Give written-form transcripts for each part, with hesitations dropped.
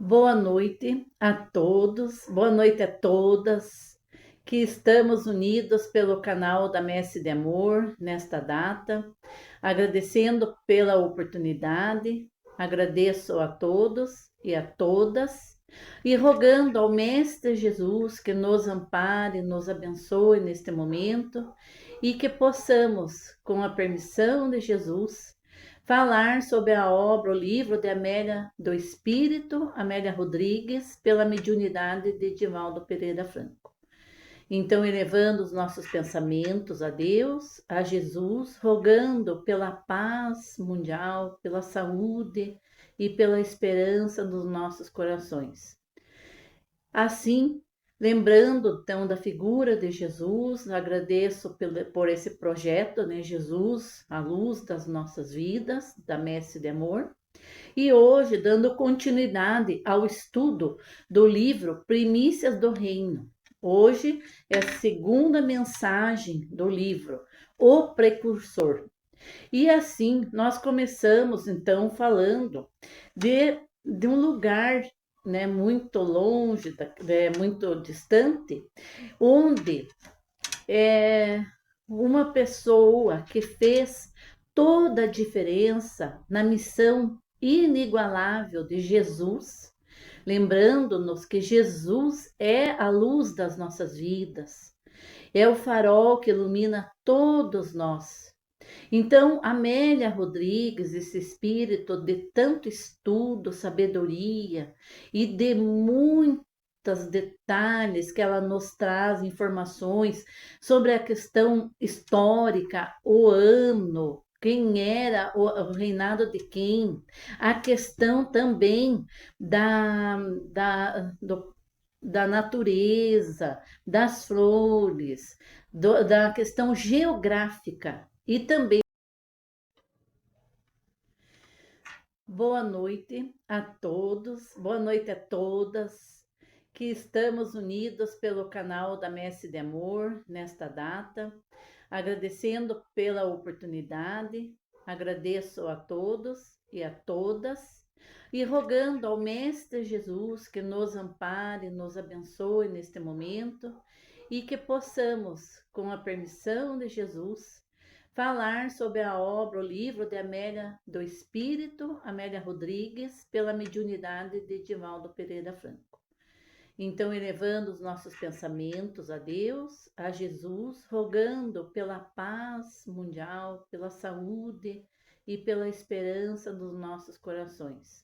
Boa noite a todos, boa noite a todas que estamos unidos pelo canal da Messe de Amor nesta data, agradecendo pela oportunidade, agradeço a todos e a todas e rogando ao Mestre Jesus que nos ampare, nos abençoe neste momento e que possamos, com a permissão de Jesus, falar sobre a obra, o livro de Amélia do Espírito, Amélia Rodrigues, pela mediunidade de Divaldo Pereira Franco. Então, elevando os nossos pensamentos a Deus, a Jesus, rogando pela paz mundial, pela saúde e pela esperança dos nossos corações. Assim, lembrando então da figura de Jesus, agradeço por esse projeto, né? Jesus, a luz das nossas vidas, da Messe de Amor. E hoje, dando continuidade ao estudo do livro Primícias do Reino. Hoje é a segunda mensagem do livro, O Precursor. E assim, nós começamos então falando de um lugar, né, muito longe, muito distante, onde uma pessoa que fez toda a diferença na missão inigualável de Jesus, lembrando-nos que Jesus é a luz das nossas vidas, é o farol que ilumina todos nós. Então, Amélia Rodrigues, esse espírito de tanto estudo, sabedoria e de muitos detalhes que ela nos traz, informações sobre a questão histórica, o ano, quem era o reinado de quem, a questão também da, da natureza, das flores, da questão geográfica e também. Boa noite a todos, boa noite a todas que estamos unidos pelo canal da Messe de Amor nesta data, agradecendo pela oportunidade, agradeço a todos e a todas e rogando ao Mestre Jesus que nos ampare, nos abençoe neste momento e que possamos, com a permissão de Jesus, falar sobre a obra, o livro de Amélia do Espírito, Amélia Rodrigues, pela mediunidade de Divaldo Pereira Franco. Então, elevando os nossos pensamentos a Deus, a Jesus, rogando pela paz mundial, pela saúde e pela esperança dos nossos corações.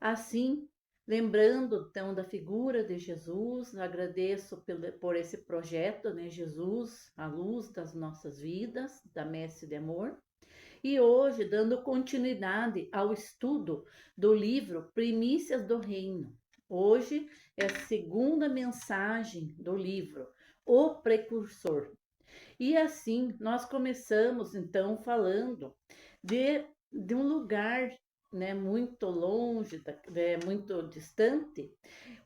Assim, lembrando então da figura de Jesus, agradeço por esse projeto, né? Jesus, a luz das nossas vidas, da Messe de Amor. E hoje, dando continuidade ao estudo do livro Primícias do Reino. Hoje é a segunda mensagem do livro, O Precursor. E assim, nós começamos então falando de um lugar, né, muito longe, muito distante,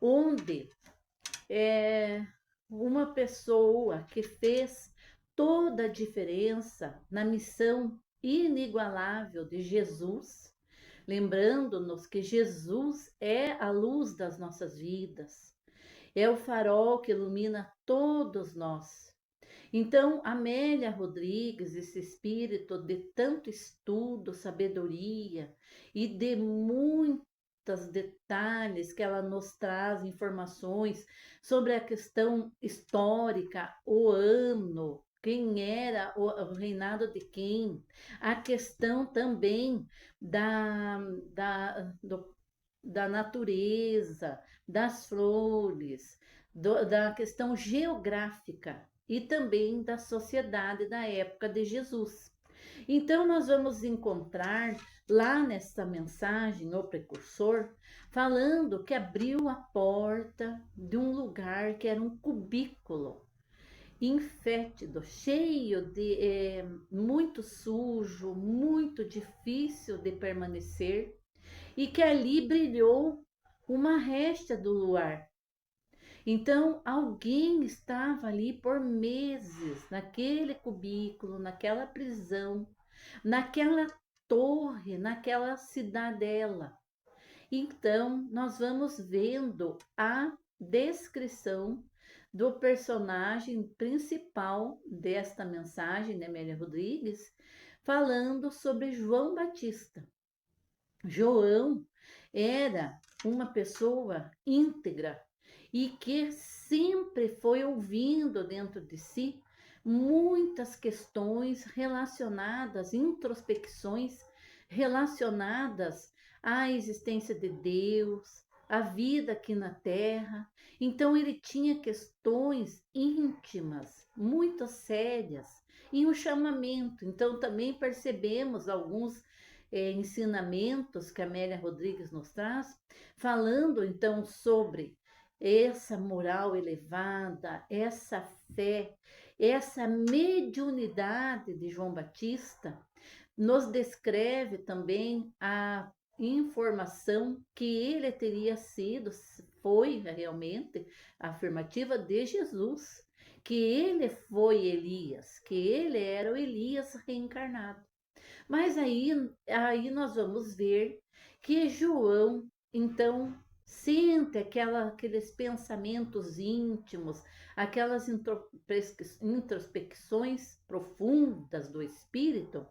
onde uma pessoa que fez toda a diferença na missão inigualável de Jesus, lembrando-nos que Jesus é a luz das nossas vidas, é o farol que ilumina todos nós. Então, Amélia Rodrigues, esse espírito de tanto estudo, sabedoria e de muitos detalhes que ela nos traz, informações sobre a questão histórica, o ano, quem era o reinado de quem, a questão também da, da, do, da natureza, das flores, da questão geográfica e também da sociedade da época de Jesus. Então, nós vamos encontrar lá nessa mensagem, o precursor, falando que abriu a porta de um lugar que era um cubículo infétido, cheio de muito sujo, muito difícil de permanecer, e que ali brilhou uma réstia do luar. Então, alguém estava ali por meses, naquele cubículo, naquela prisão, naquela torre, naquela cidadela. Então, nós vamos vendo a descrição do personagem principal desta mensagem, né, Amélia Rodrigues, falando sobre João Batista. João era uma pessoa íntegra e que sempre foi ouvindo dentro de si muitas questões relacionadas, introspecções relacionadas à existência de Deus, à vida aqui na Terra. Então ele tinha questões íntimas, muito sérias, e um chamamento. Então também percebemos alguns ensinamentos que a Amélia Rodrigues nos traz, falando então sobre essa moral elevada, essa fé, essa mediunidade de João Batista, nos descreve também a informação que ele teria sido, foi realmente a afirmativa de Jesus, que ele foi Elias, que ele era o Elias reencarnado. Mas aí nós vamos ver que João, então, sente aqueles pensamentos íntimos, aquelas introspecções profundas do espírito,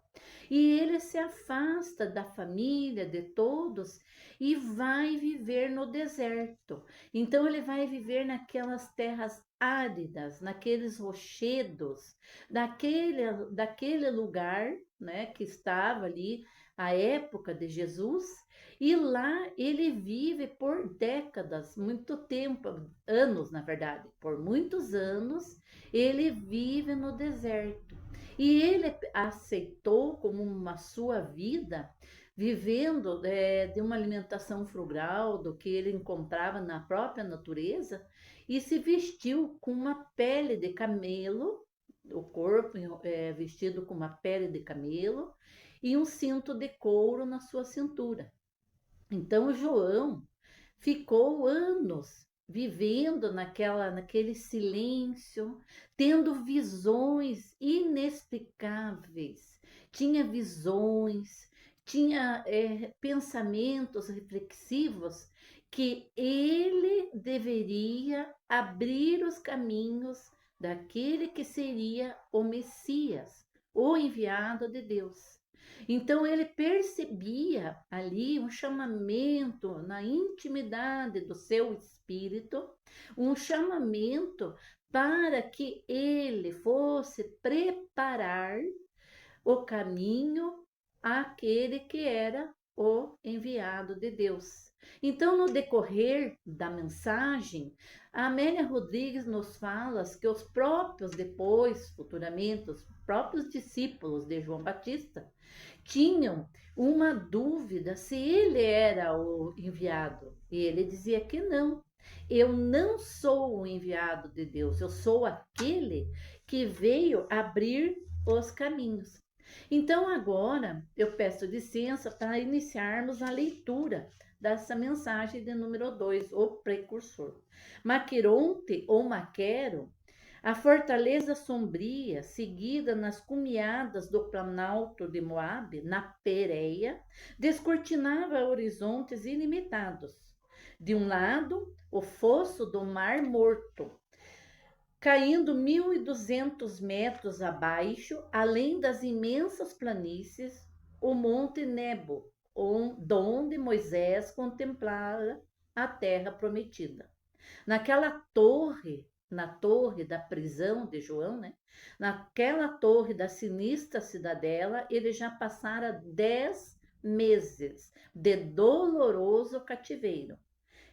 e ele se afasta da família, de todos, e vai viver no deserto. Então, ele vai viver naquelas terras áridas, naqueles rochedos, daquele lugar, né, que estava ali à época de Jesus, e lá ele vive por décadas, muito tempo, anos na verdade, por muitos anos, ele vive no deserto. E ele aceitou como uma sua vida, vivendo de uma alimentação frugal, do que ele encontrava na própria natureza, e se vestiu com uma pele de camelo, o corpo vestido com uma pele de camelo e um cinto de couro na sua cintura. Então João ficou anos vivendo naquele silêncio, tendo visões inexplicáveis. Tinha visões, tinha pensamentos reflexivos que ele deveria abrir os caminhos daquele que seria o Messias, o enviado de Deus. Então ele percebia ali um chamamento na intimidade do seu espírito, um chamamento para que ele fosse preparar o caminho àquele que era o enviado de Deus. Então, no decorrer da mensagem, a Amélia Rodrigues nos fala que os próprios, depois, futuramente, os próprios discípulos de João Batista tinham uma dúvida se ele era o enviado. E ele dizia que não. Eu não sou o enviado de Deus, eu sou aquele que veio abrir os caminhos. Então, agora eu peço licença para iniciarmos a leitura dessa mensagem de número 2, o precursor. Maqueronte ou Maquero, a fortaleza sombria, seguida nas cumeadas do planalto de Moabe, na Pérea, descortinava horizontes ilimitados. De um lado, o fosso do Mar Morto, caindo 1.200 metros abaixo, além das imensas planícies, o Monte Nebo, onde Moisés contemplara a terra prometida. Na torre da prisão de João, né? Naquela torre da sinistra cidadela, ele já passara 10 meses de doloroso cativeiro.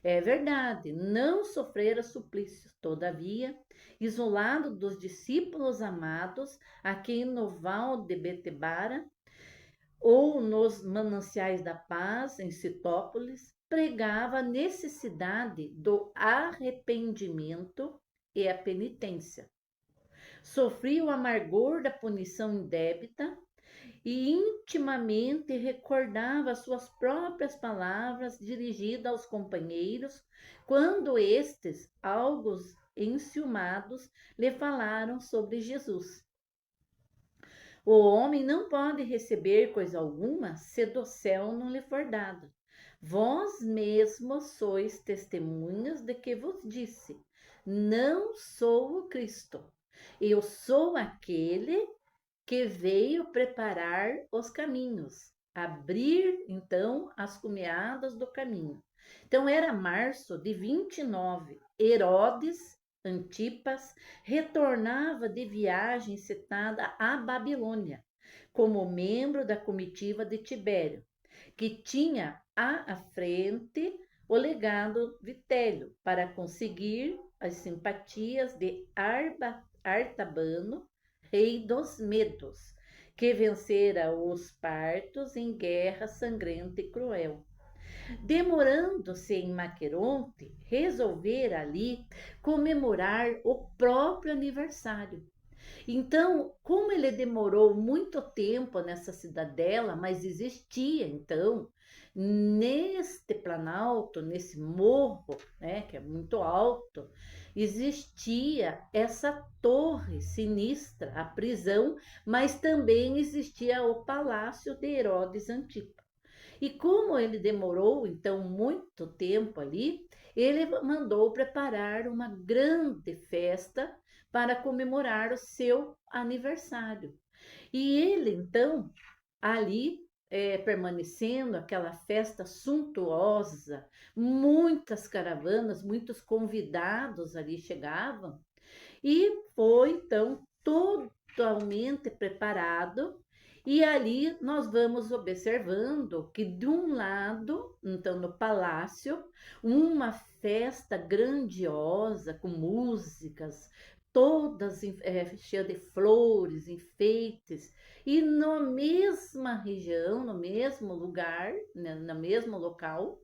É verdade, não sofrera suplícios, todavia, isolado dos discípulos amados, a quem no val de Betebara ou nos mananciais da paz, em Citópolis, pregava a necessidade do arrependimento e a penitência. Sofria o amargor da punição indébita e intimamente recordava suas próprias palavras dirigidas aos companheiros, quando estes, algo enciumados, lhe falaram sobre Jesus. O homem não pode receber coisa alguma se do céu não lhe for dado. Vós mesmos sois testemunhas de que vos disse: não sou o Cristo, eu sou aquele que veio preparar os caminhos, abrir então as cumeadas do caminho. Então era março de 29. Herodes Antipas retornava de viagem citada à Babilônia, como membro da comitiva de Tibério, que tinha à frente o legado Vitélio para conseguir as simpatias de Artabano, rei dos Medos, que vencera os partos em guerra sangrenta e cruel. Demorando-se em Maqueronte, resolvera ali comemorar o próprio aniversário. Então, como ele demorou muito tempo nessa cidadela, mas existia então neste planalto, nesse morro, né, que é muito alto, existia essa torre sinistra, a prisão, mas também existia o palácio de Herodes Antipas. E como ele demorou então muito tempo ali, ele mandou preparar uma grande festa para comemorar o seu aniversário. E ele então ali permanecendo aquela festa suntuosa, muitas caravanas, muitos convidados ali chegavam, e foi então totalmente preparado. E ali nós vamos observando que de um lado, então no palácio, uma festa grandiosa com músicas, todas cheias de flores, enfeites, e na mesma região, no mesmo lugar, né, no mesmo local,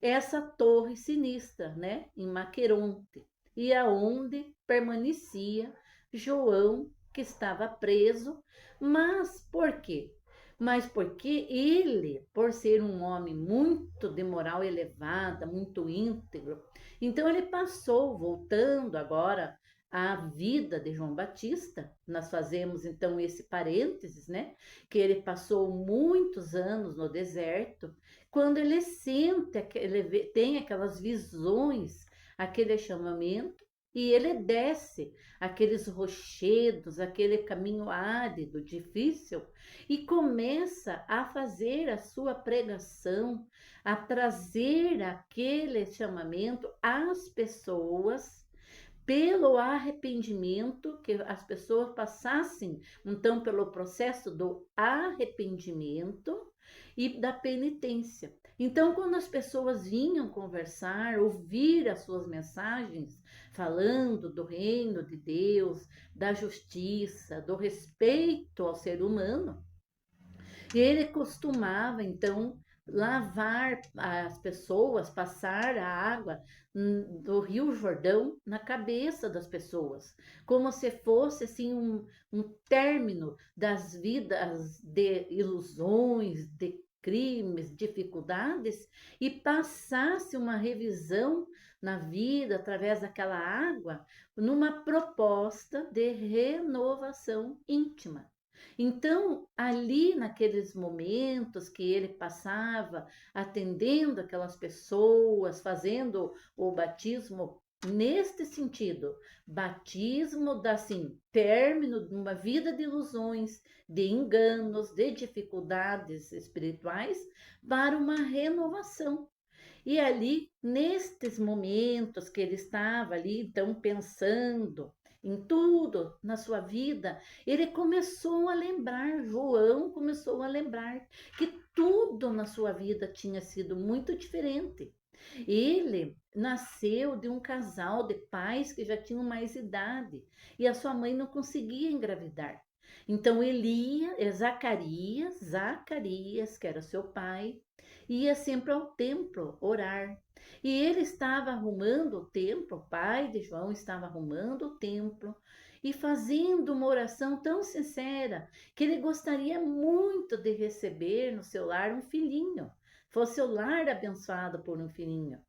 essa torre sinistra, né, em Maqueronte, e aonde permanecia João, que estava preso. Mas por quê? Mas porque ele, por ser um homem muito de moral elevada, muito íntegro, então ele passou, voltando agora à vida de João Batista, nós fazemos então esse parênteses, né? Que ele passou muitos anos no deserto, quando ele sente, ele tem aquelas visões, aquele chamamento, e ele desce aqueles rochedos, aquele caminho árido, difícil, e começa a fazer a sua pregação, a trazer aquele chamamento às pessoas pelo arrependimento, que as pessoas passassem então pelo processo do arrependimento e da penitência. Então, quando as pessoas vinham conversar, ouvir as suas mensagens, falando do reino de Deus, da justiça, do respeito ao ser humano, ele costumava, então, lavar as pessoas, passar a água do Rio Jordão na cabeça das pessoas, como se fosse assim um término das vidas de ilusões, de crimes, dificuldades, e passasse uma revisão na vida através daquela água, numa proposta de renovação íntima. Então, ali naqueles momentos que ele passava atendendo aquelas pessoas, fazendo o batismo neste sentido, batismo da assim, término de uma vida de ilusões, de enganos, de dificuldades espirituais para uma renovação. E ali, nestes momentos que ele estava ali, então, pensando em tudo na sua vida, ele começou a lembrar, João começou a lembrar que tudo na sua vida tinha sido muito diferente. Ele nasceu de um casal de pais que já tinham mais idade e a sua mãe não conseguia engravidar. Então ele ia, Zacarias, que era seu pai, ia sempre ao templo orar. E ele estava arrumando o templo, o pai de João estava arrumando o templo e fazendo uma oração tão sincera que ele gostaria muito de receber no seu lar um filhinho, fosse o lar abençoado por um filhinho.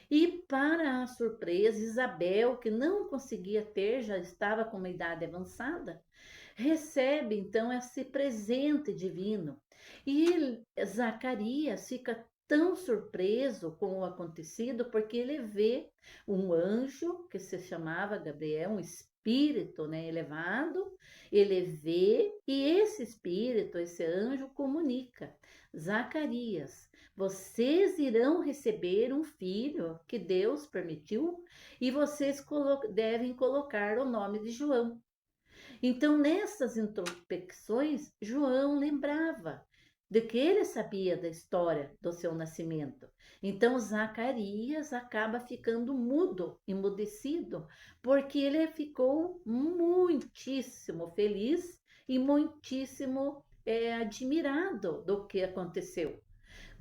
E para a surpresa, Isabel, que não conseguia ter, já estava com uma idade avançada, recebe então esse presente divino. E Zacarias fica tão surpreso com o acontecido, porque ele vê um anjo que se chamava Gabriel, um espírito, né, elevado, ele vê e esse espírito, esse anjo comunica: Zacarias, vocês irão receber um filho que Deus permitiu e vocês devem colocar o nome de João. Então, nessas introspecções, João lembrava de que ele sabia da história do seu nascimento. Então, Zacarias acaba ficando mudo, emudecido, porque ele ficou muitíssimo feliz e muitíssimo admirado do que aconteceu.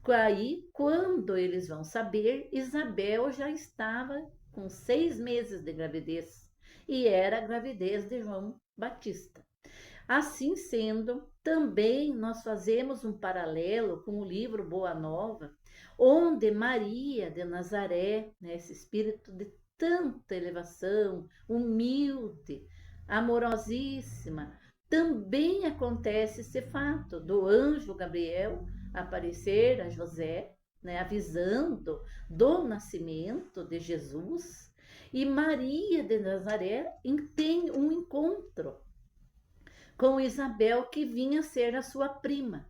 Aí, quando eles vão saber, Isabel já estava com 6 meses de gravidez e era a gravidez de João Batista. Assim sendo, também nós fazemos um paralelo com o livro Boa Nova, onde Maria de Nazaré, né, esse espírito de tanta elevação, humilde, amorosíssima, também acontece esse fato do anjo Gabriel aparecer a José, né, avisando do nascimento de Jesus, e Maria de Nazaré tem um encontro com Isabel, que vinha ser a sua prima.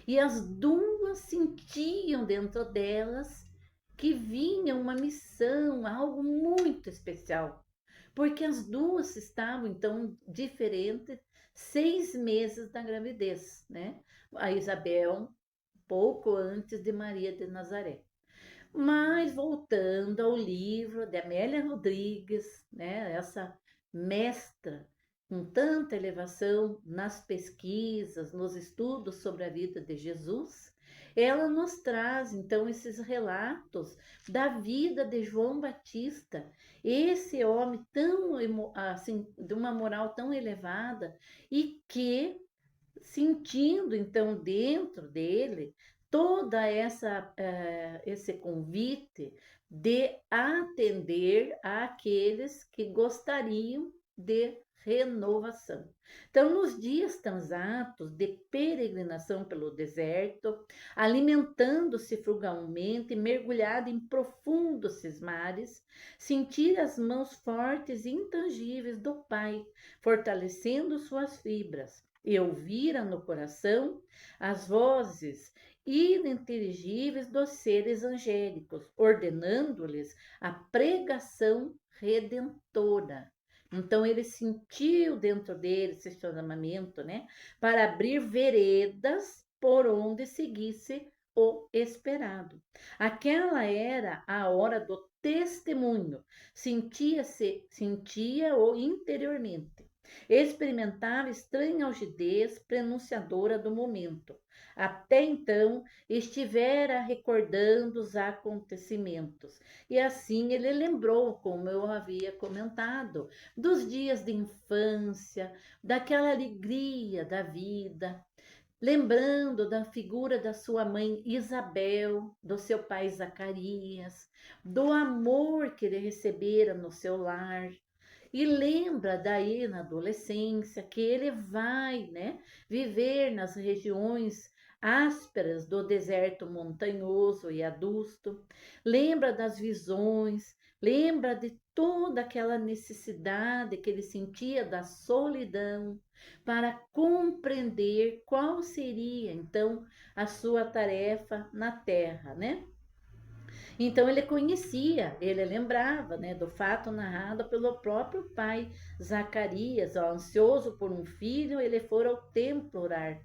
E as duas sentiam dentro delas que vinha uma missão, algo muito especial, porque as duas estavam então diferentes 6 meses da gravidez, né? A Isabel pouco antes de Maria de Nazaré. Mas voltando ao livro de Amélia Rodrigues, né, essa mestra com tanta elevação nas pesquisas, nos estudos sobre a vida de Jesus, ela nos traz então esses relatos da vida de João Batista, esse homem tão assim, de uma moral tão elevada e que sentindo então dentro dele toda esse convite de atender àqueles que gostariam de renovação. Então, nos dias transatos de peregrinação pelo deserto, alimentando-se frugalmente, mergulhado em profundos cismares, sentir as mãos fortes e intangíveis do Pai, fortalecendo suas fibras, e ouvira no coração as vozes ininteligíveis dos seres angélicos, ordenando-lhes a pregação redentora. Então ele sentiu dentro dele esse chamamento, né, para abrir veredas por onde seguisse o esperado. Aquela era a hora do testemunho. Sentia-o interiormente. Experimentava estranha algidez pronunciadora do momento. Até então, estivera recordando os acontecimentos. E assim ele lembrou, como eu havia comentado, dos dias de infância, daquela alegria da vida, lembrando da figura da sua mãe Isabel, do seu pai Zacarias, do amor que ele recebera no seu lar. E lembra daí na adolescência que ele vai, né, viver nas regiões ásperas do deserto montanhoso e adusto. Lembra das visões, lembra de toda aquela necessidade que ele sentia da solidão para compreender qual seria então a sua tarefa na terra, né? Então ele conhecia, ele lembrava, né, do fato narrado pelo próprio pai Zacarias, ó, ansioso por um filho, ele foi ao templo orar.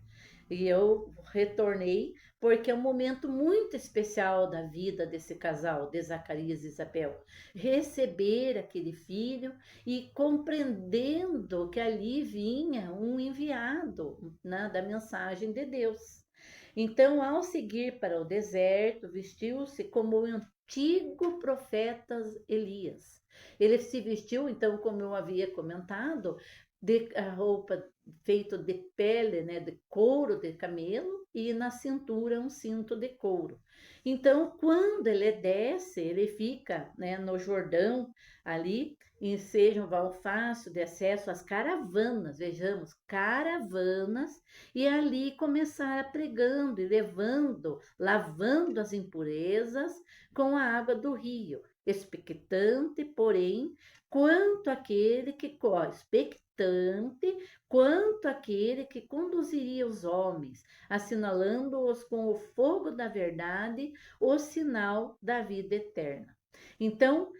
E eu retornei porque é um momento muito especial da vida desse casal, de Zacarias e Isabel. Receber aquele filho e compreendendo que ali vinha um enviado, né, da mensagem de Deus. Então, ao seguir para o deserto, vestiu-se como o antigo profeta Elias. Ele se vestiu, então, como eu havia comentado, de a roupa feito de pele, né, de couro de camelo, e na cintura um cinto de couro. Então, quando ele desce, ele fica, né, no Jordão, ali, ensejam fácil de acesso às caravanas, vejamos, caravanas, e ali começar pregando e levando, lavando as impurezas com a água do rio, expectante, porém, quanto aquele que expectante, quanto aquele que conduziria os homens, assinalando-os com o fogo da verdade, o sinal da vida eterna. Então,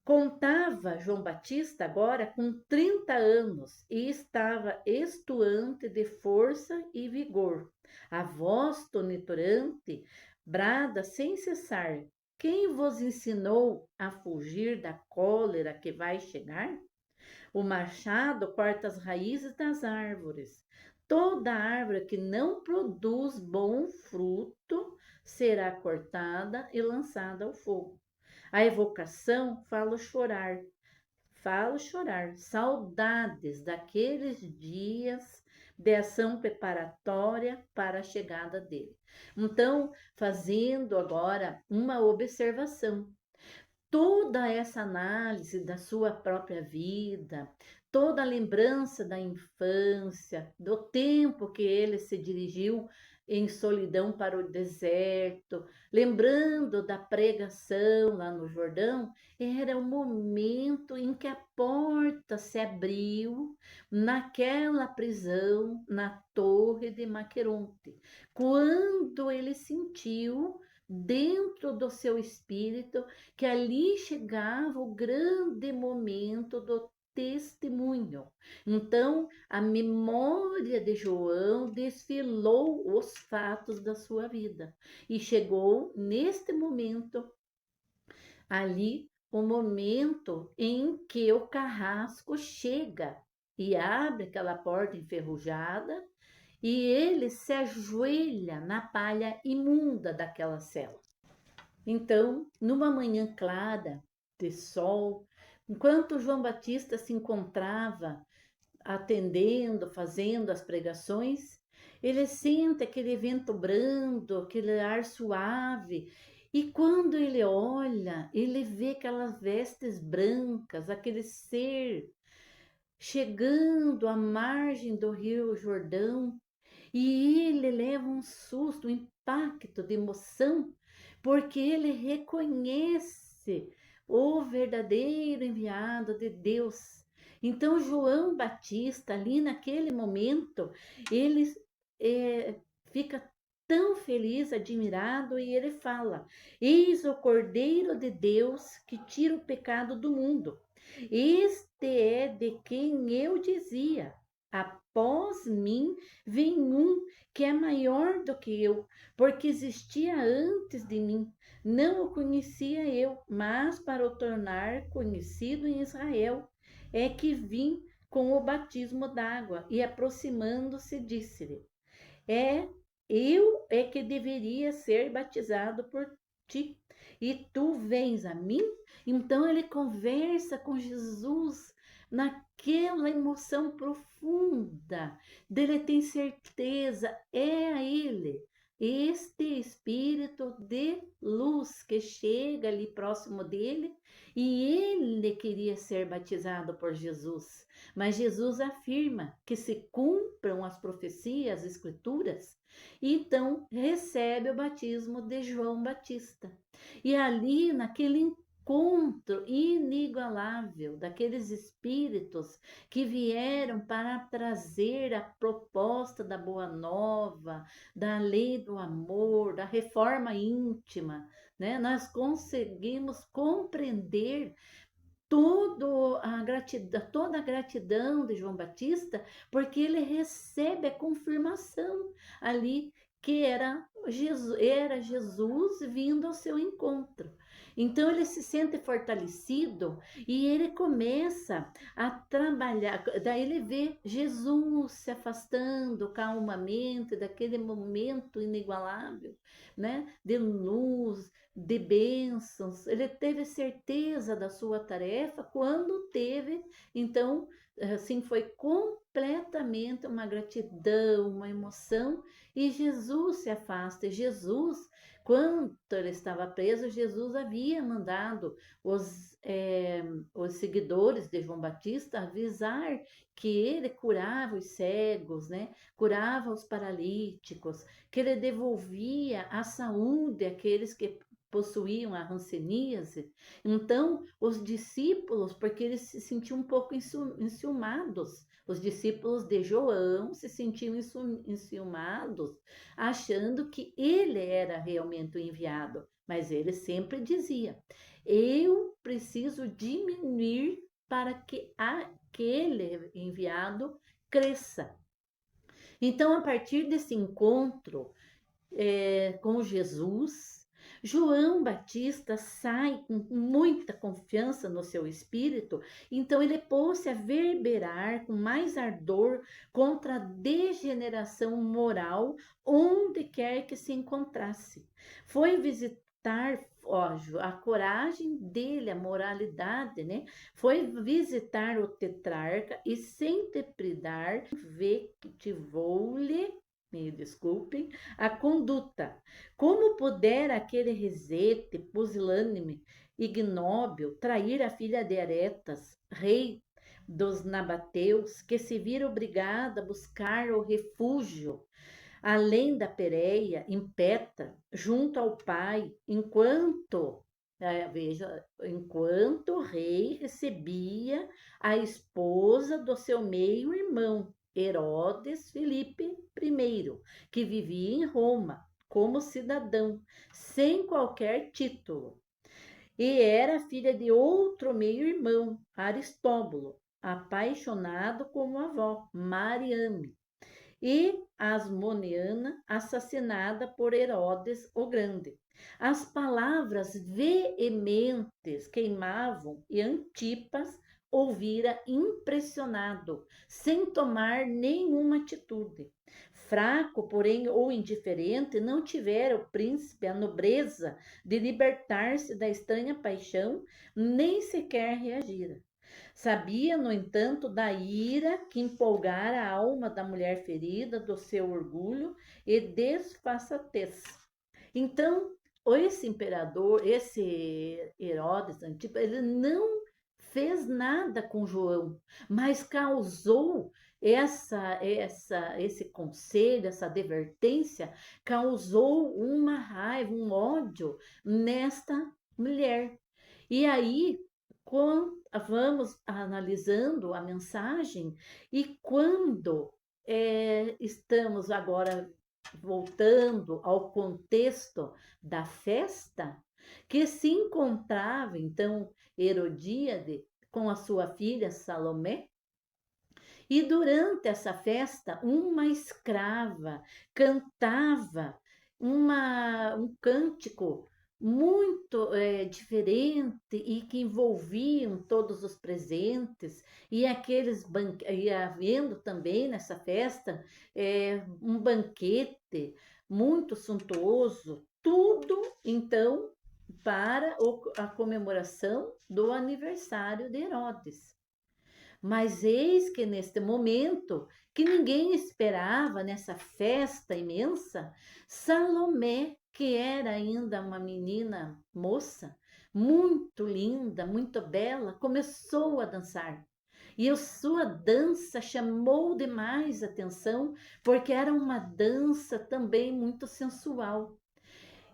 contava João Batista agora com 30 anos e estava estuante de força e vigor. A voz tonitruante brada sem cessar: quem vos ensinou a fugir da cólera que vai chegar? O machado corta as raízes das árvores. Toda árvore que não produz bom fruto será cortada e lançada ao fogo. A evocação falo chorar, saudades daqueles dias de ação preparatória para a chegada dele. Então, fazendo agora uma observação, toda essa análise da sua própria vida, toda a lembrança da infância, do tempo que ele se dirigiu em solidão para o deserto, lembrando da pregação lá no Jordão, era o momento em que a porta se abriu naquela prisão, na torre de Maqueronte, quando ele sentiu dentro do seu espírito que ali chegava o grande momento do testemunho. Então, a memória de João desfilou os fatos da sua vida e chegou neste momento ali o momento em que o carrasco chega e abre aquela porta enferrujada e ele se ajoelha na palha imunda daquela cela. Então, numa manhã clara de sol, enquanto João Batista se encontrava atendendo, fazendo as pregações, ele sente aquele vento brando, aquele ar suave, e quando ele olha, ele vê aquelas vestes brancas, aquele ser chegando à margem do Rio Jordão, e ele leva um susto, um impacto de emoção, porque ele reconhece o verdadeiro enviado de Deus. Então, João Batista, ali naquele momento, ele fica tão feliz, admirado, e ele fala: eis o Cordeiro de Deus que tira o pecado do mundo. Este é de quem eu dizia: após mim vem um que é maior do que eu, porque existia antes de mim. Não o conhecia eu, mas para o tornar conhecido em Israel, é que vim com o batismo d'água. E aproximando-se, disse-lhe: eu é que deveria ser batizado por ti, e tu vens a mim? Então ele conversa com Jesus naquela emoção profunda, dele tem certeza, é a ele, este espírito de luz que chega ali próximo dele, e ele queria ser batizado por Jesus. Mas Jesus afirma que se cumpram as profecias, as escrituras, então recebe o batismo de João Batista. E ali, naquele encontro inigualável daqueles espíritos que vieram para trazer a proposta da Boa Nova, da lei do amor, da reforma íntima, né? Nós conseguimos compreender toda a gratidão de João Batista, porque ele recebe a confirmação ali que era Jesus vindo ao seu encontro. Então ele se sente fortalecido e ele começa a trabalhar. Daí ele vê Jesus se afastando calmamente daquele momento inigualável, né? De luz, de bênçãos. Ele teve certeza da sua tarefa quando teve, então, assim, foi completamente uma gratidão, uma emoção, e Jesus se afasta. E Jesus, quando ele estava preso, Jesus havia mandado os seguidores de João Batista avisar que ele curava os cegos, né? Curava os paralíticos, que ele devolvia a saúde àqueles que possuíam a hanseníase. Então, os discípulos, porque eles se sentiam um pouco enciumados, os discípulos de João se sentiam enciumados, achando que ele era realmente o enviado. Mas ele sempre dizia: eu preciso diminuir para que aquele enviado cresça. Então, a partir desse encontro com Jesus, João Batista sai com muita confiança no seu espírito, então ele pôs-se a verberar com mais ardor contra a degeneração moral onde quer que se encontrasse. Foi visitar, ó, a coragem dele, a moralidade, né? Foi visitar o tetrarca e, sem depredar, efetivou-lhe, me desculpem, a conduta. Como pudera aquele resete pusilânime, ignóbil, trair a filha de Aretas, rei dos nabateus, que se vira obrigada a buscar o refúgio além da Pérea, em Petra, junto ao pai, enquanto o rei recebia a esposa do seu meio-irmão, Herodes Filipe I, que vivia em Roma como cidadão, sem qualquer título, e era filha de outro meio-irmão, Aristóbulo, apaixonado como avó, Mariame, e Asmoneana, assassinada por Herodes o Grande. As palavras veementes queimavam e Antipas ouvira impressionado, sem tomar nenhuma atitude. Fraco, porém, ou indiferente, não tivera o príncipe a nobreza de libertar-se da estranha paixão, nem sequer reagira. Sabia, no entanto, da ira que empolgara a alma da mulher ferida, do seu orgulho e desfaçatez. Então, esse imperador, esse Herodes Antipas, ele não fez nada com João, mas causou esse conselho, essa advertência, causou uma raiva, um ódio nesta mulher. E aí, vamos analisando a mensagem, e quando estamos agora voltando ao contexto da festa, que se encontrava então Herodíade com a sua filha Salomé, e durante essa festa uma escrava cantava um cântico muito diferente e que envolviam todos os presentes, e e havendo também nessa festa um banquete muito suntuoso, tudo então para a comemoração do aniversário de Herodes. Mas eis que neste momento, que ninguém esperava nessa festa imensa, Salomé, que era ainda uma menina moça, muito linda, muito bela, começou a dançar. E a sua dança chamou demais atenção, porque era uma dança também muito sensual.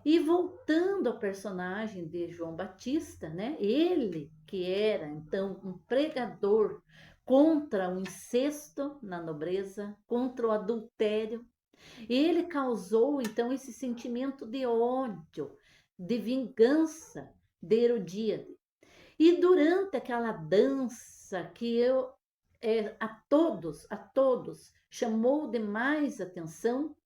E voltando ao personagem de João Batista, né? Ele que era então um pregador contra o incesto na nobreza, contra o adultério, ele causou então esse sentimento de ódio, de vingança de Herodíade. E durante aquela dança que a todos chamou demais atenção,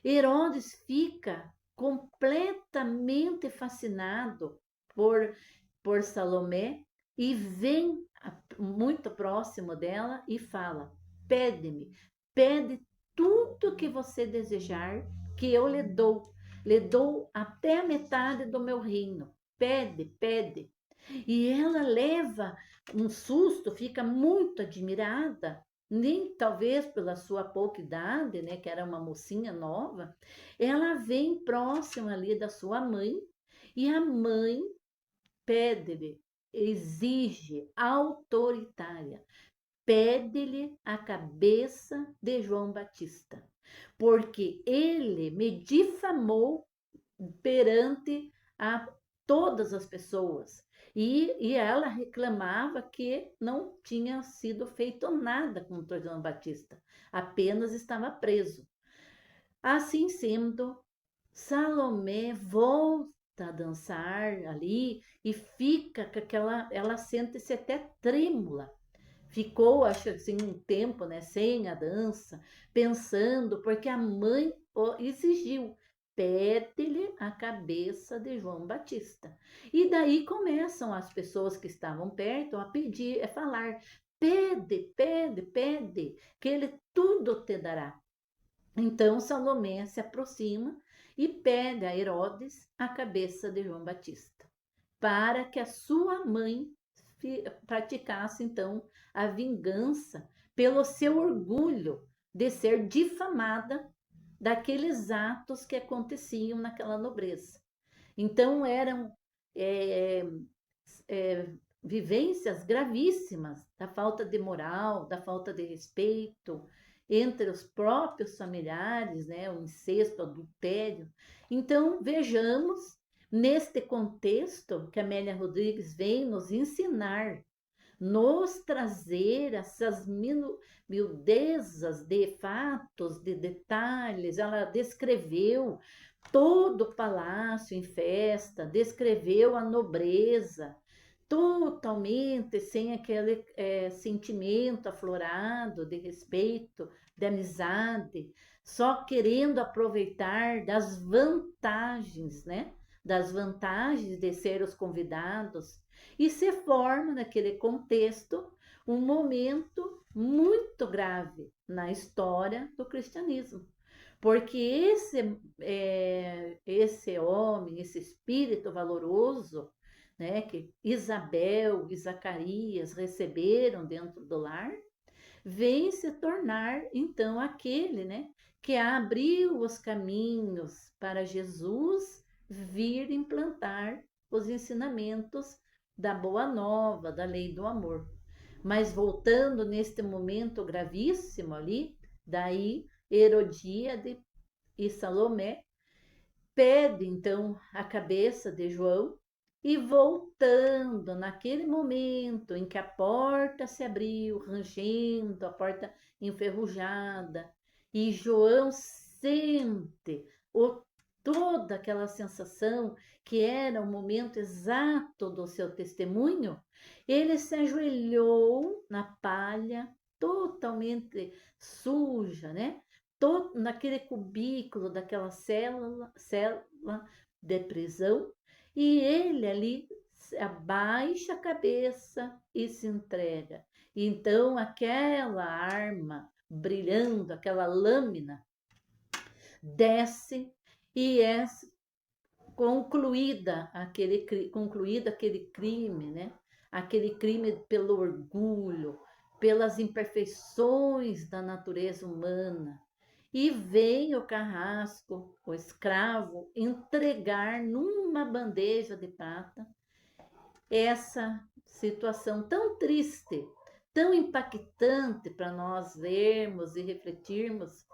Herodes fica completamente fascinado por Salomé e vem muito próximo dela e fala: pede-me, pede tudo que você desejar, que eu lhe dou até a metade do meu reino. Pede, pede. E ela leva um susto, fica muito admirada, nem talvez pela sua pouca idade, né, que era uma mocinha nova, ela vem próxima ali da sua mãe e a mãe pede-lhe, exige, autoritária, pede-lhe a cabeça de João Batista, porque ele me difamou perante a todas as pessoas. E ela reclamava que não tinha sido feito nada contra João Batista, apenas estava preso. Assim sendo, Salomé volta a dançar ali e fica com aquela, ela sente-se até trêmula. Ficou, acho assim, um tempo, né, sem a dança, pensando, porque a mãe exigiu, pede-lhe a cabeça de João Batista. E daí começam as pessoas que estavam perto a pedir, a falar, pede, pede, pede, que ele tudo te dará. Então Salomé se aproxima e pede a Herodes a cabeça de João Batista, para que a sua mãe praticasse então a vingança pelo seu orgulho de ser difamada daqueles atos que aconteciam naquela nobreza. Então eram é, vivências gravíssimas da falta de moral, da falta de respeito entre os próprios familiares, né, o incesto, o adultério. Então, vejamos neste contexto que a Amélia Rodrigues vem nos ensinar, nos trazer essas miudezas de fatos, de detalhes. Ela descreveu todo o palácio em festa, descreveu a nobreza, totalmente sem aquele sentimento aflorado de respeito, de amizade, só querendo aproveitar das vantagens, né? Das vantagens de ser os convidados, e se forma naquele contexto um momento muito grave na história do cristianismo. Porque esse homem, esse espírito valoroso, né, que Isabel e Zacarias receberam dentro do lar, vem se tornar então aquele, né, que abriu os caminhos para Jesus vir implantar os ensinamentos da boa nova, da lei do amor. Mas voltando neste momento gravíssimo ali, daí Herodíade e Salomé pede então a cabeça de João e voltando naquele momento em que a porta se abriu, rangendo, a porta enferrujada, e João sente toda aquela sensação que era o momento exato do seu testemunho, ele se ajoelhou na palha, totalmente suja, né? Naquele cubículo daquela célula de prisão, e ele ali abaixa a cabeça e se entrega. Então aquela arma brilhando, aquela lâmina, desce e é concluído aquele crime, né? Aquele crime pelo orgulho, pelas imperfeições da natureza humana. E vem o carrasco, o escravo, entregar numa bandeja de prata essa situação tão triste, tão impactante para nós vermos e refletirmos.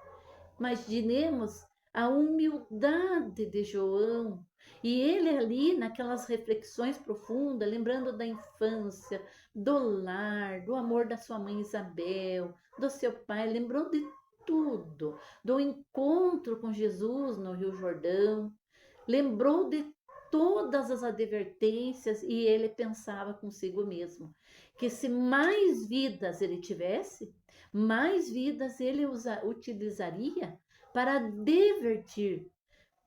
Imaginemos a humildade de João e ele ali naquelas reflexões profundas, lembrando da infância, do lar, do amor da sua mãe Isabel, do seu pai, lembrou de tudo, do encontro com Jesus no Rio Jordão, lembrou de todas as advertências e ele pensava consigo mesmo que se mais vidas ele tivesse, mais vidas ele utilizaria para divertir,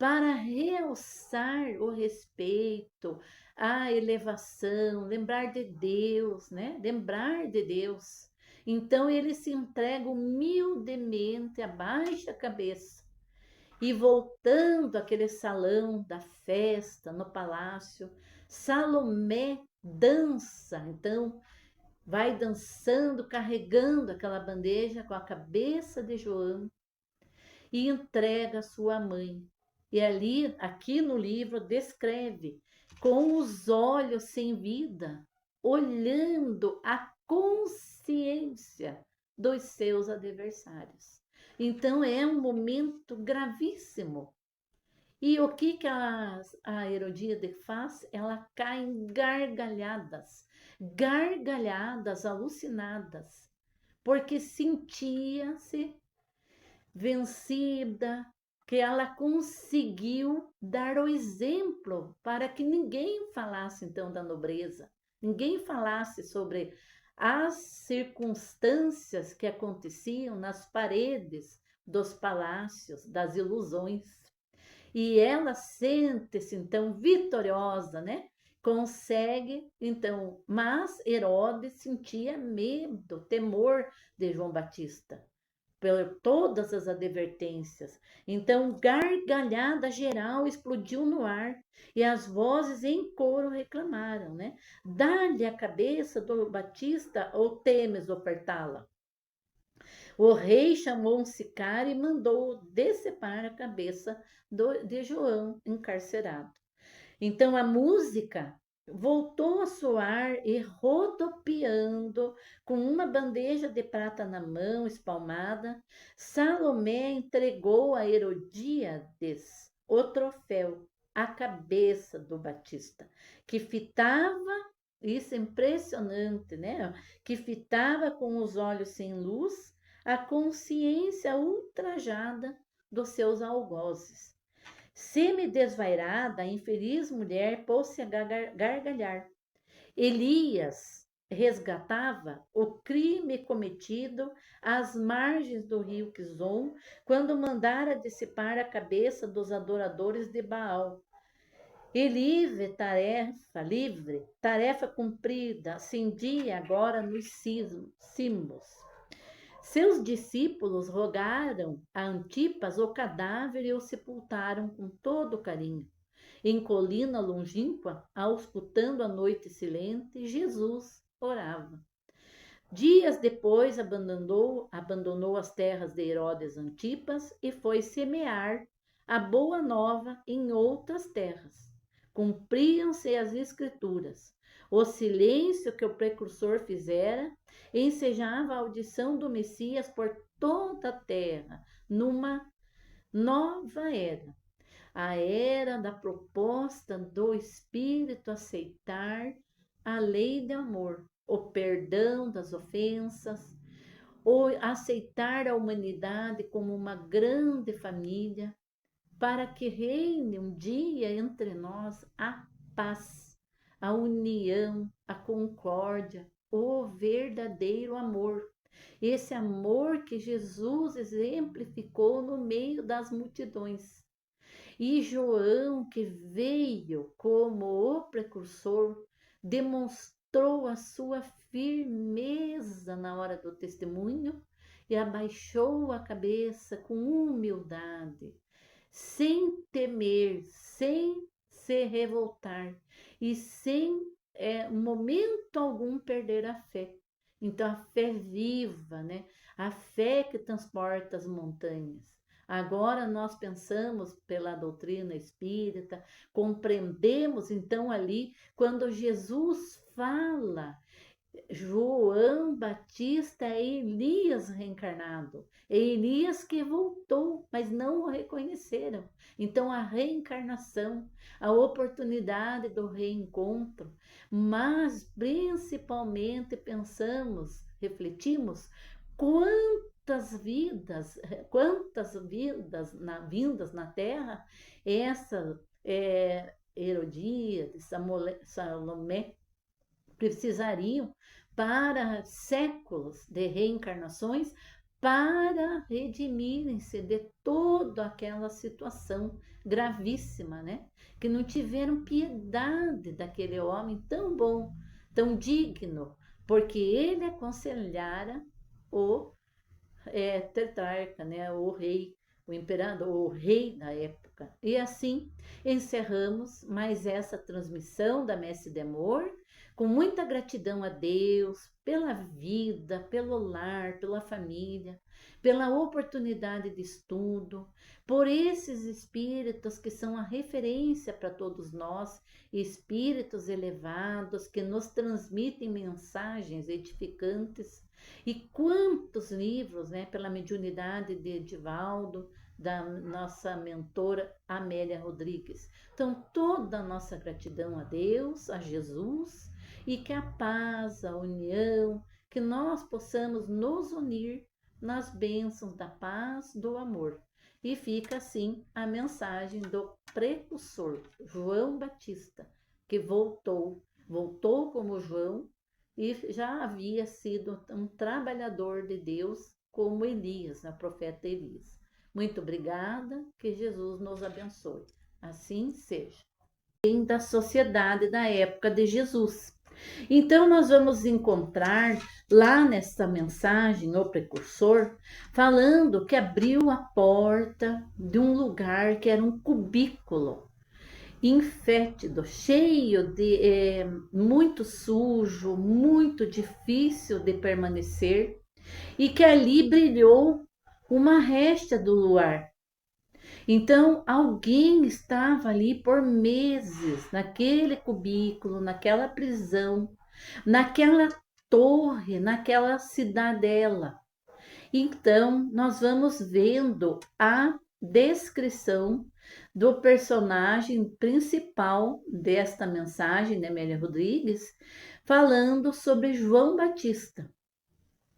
para realçar o respeito, a elevação, lembrar de Deus, né? Lembrar de Deus. Então ele se entrega humildemente, abaixa a cabeça e voltando àquele salão da festa no palácio, Salomé dança, então vai dançando, carregando aquela bandeja com a cabeça de João e entrega à sua mãe. E ali, aqui no livro, descreve com os olhos sem vida, olhando a consciência dos seus adversários. Então é um momento gravíssimo. E o que, que a Herodíade faz? Ela cai em gargalhadas, gargalhadas alucinadas, porque sentia-se vencida, que ela conseguiu dar o exemplo para que ninguém falasse então da nobreza, ninguém falasse sobre as circunstâncias que aconteciam nas paredes dos palácios, das ilusões. E ela sente-se então vitoriosa, né? Consegue, então, mas Herodes sentia medo, temor de João Batista por todas as advertências. Então, gargalhada geral explodiu no ar e as vozes em coro reclamaram, né? Dá-lhe a cabeça do Batista ou temes ofertá-la? O rei chamou um sicário e mandou decepar a cabeça de João encarcerado. Então a música voltou a soar e rodopiando, com uma bandeja de prata na mão, espalmada, Salomé entregou a Herodíades o troféu, a cabeça do Batista, que fitava, isso é impressionante, né? Que fitava com os olhos sem luz a consciência ultrajada dos seus algozes. Semi-desvairada, a infeliz mulher pôs-se a gargalhar. Elias resgatava o crime cometido às margens do rio Quizon, quando mandara dissipar a cabeça dos adoradores de Baal. E livre, tarefa cumprida, acendia agora nos cimos. Seus discípulos rogaram a Antipas o cadáver e o sepultaram com todo carinho. Em colina longínqua, auscultando a noite silente, Jesus orava. Dias depois abandonou as terras de Herodes Antipas e foi semear a boa nova em outras terras. Cumpriam-se as escrituras. O silêncio que o precursor fizera ensejava a audição do Messias por toda a terra, numa nova era. A era da proposta do Espírito aceitar a lei de amor, o perdão das ofensas, o aceitar a humanidade como uma grande família, para que reine um dia entre nós a paz, a união, a concórdia, o verdadeiro amor. Esse amor que Jesus exemplificou no meio das multidões. E João, que veio como o precursor, demonstrou a sua firmeza na hora do testemunho e abaixou a cabeça com humildade, sem temer, sem se revoltar e sem momento algum perder a fé. Então a fé viva, né? A fé que transporta as montanhas. Agora nós pensamos pela doutrina espírita, compreendemos então ali quando Jesus fala João Batista é Elias reencarnado. É Elias que voltou, mas não o reconheceram. Então, a reencarnação, a oportunidade do reencontro, mas principalmente pensamos, refletimos, vindas na Terra, essa Herodíades, Salomé, precisariam para séculos de reencarnações para redimirem-se de toda aquela situação gravíssima, né? Que não tiveram piedade daquele homem tão bom, tão digno, porque ele aconselhara o tetrarca, né? O rei, o imperador, o rei da época. E assim encerramos mais essa transmissão da Messe de Amor, com muita gratidão a Deus pela vida, pelo lar, pela família, pela oportunidade de estudo, por esses espíritos que são a referência para todos nós, espíritos elevados que nos transmitem mensagens edificantes. E quantos livros, né, pela mediunidade de Edivaldo, da nossa mentora Amélia Rodrigues. Então, toda a nossa gratidão a Deus, a Jesus, e que a paz, a união, que nós possamos nos unir nas bênçãos da paz, do amor. E fica assim a mensagem do precursor, João Batista, que voltou como João, e já havia sido um trabalhador de Deus como Elias, né, o profeta Elias. Muito obrigada, que Jesus nos abençoe. Assim seja. Da sociedade da época de Jesus. Então, nós vamos encontrar lá nessa mensagem, o precursor, falando que abriu a porta de um lugar que era um cubículo infétido, cheio de muito sujo, muito difícil de permanecer, e que ali brilhou uma réstia do luar. Então, alguém estava ali por meses, naquele cubículo, naquela prisão, naquela torre, naquela cidadela. Então, nós vamos vendo a descrição do personagem principal desta mensagem, né, Amélia Rodrigues, falando sobre João Batista.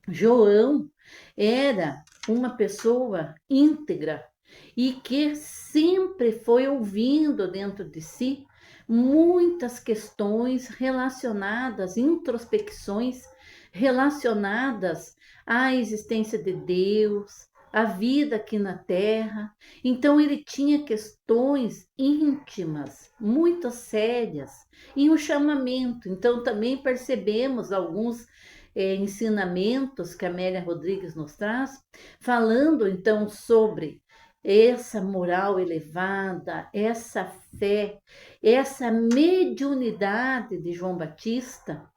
João era uma pessoa íntegra e que sempre foi ouvindo dentro de si muitas questões relacionadas, introspecções relacionadas à existência de Deus, à vida aqui na Terra. Então ele tinha questões íntimas, muito sérias, e um chamamento. Então também percebemos alguns ensinamentos que a Amélia Rodrigues nos traz, falando então sobre essa moral elevada, essa fé, essa mediunidade de João Batista,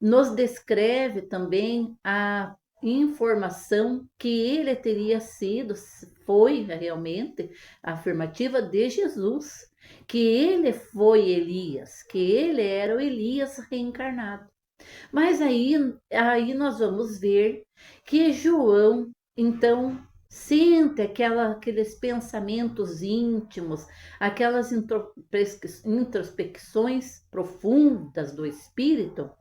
nos descreve também a informação que ele teria sido, foi realmente a afirmativa de Jesus, que ele foi Elias, que ele era o Elias reencarnado. Mas aí nós vamos ver que João, então, sente aqueles pensamentos íntimos, aquelas introspecções profundas do espírito,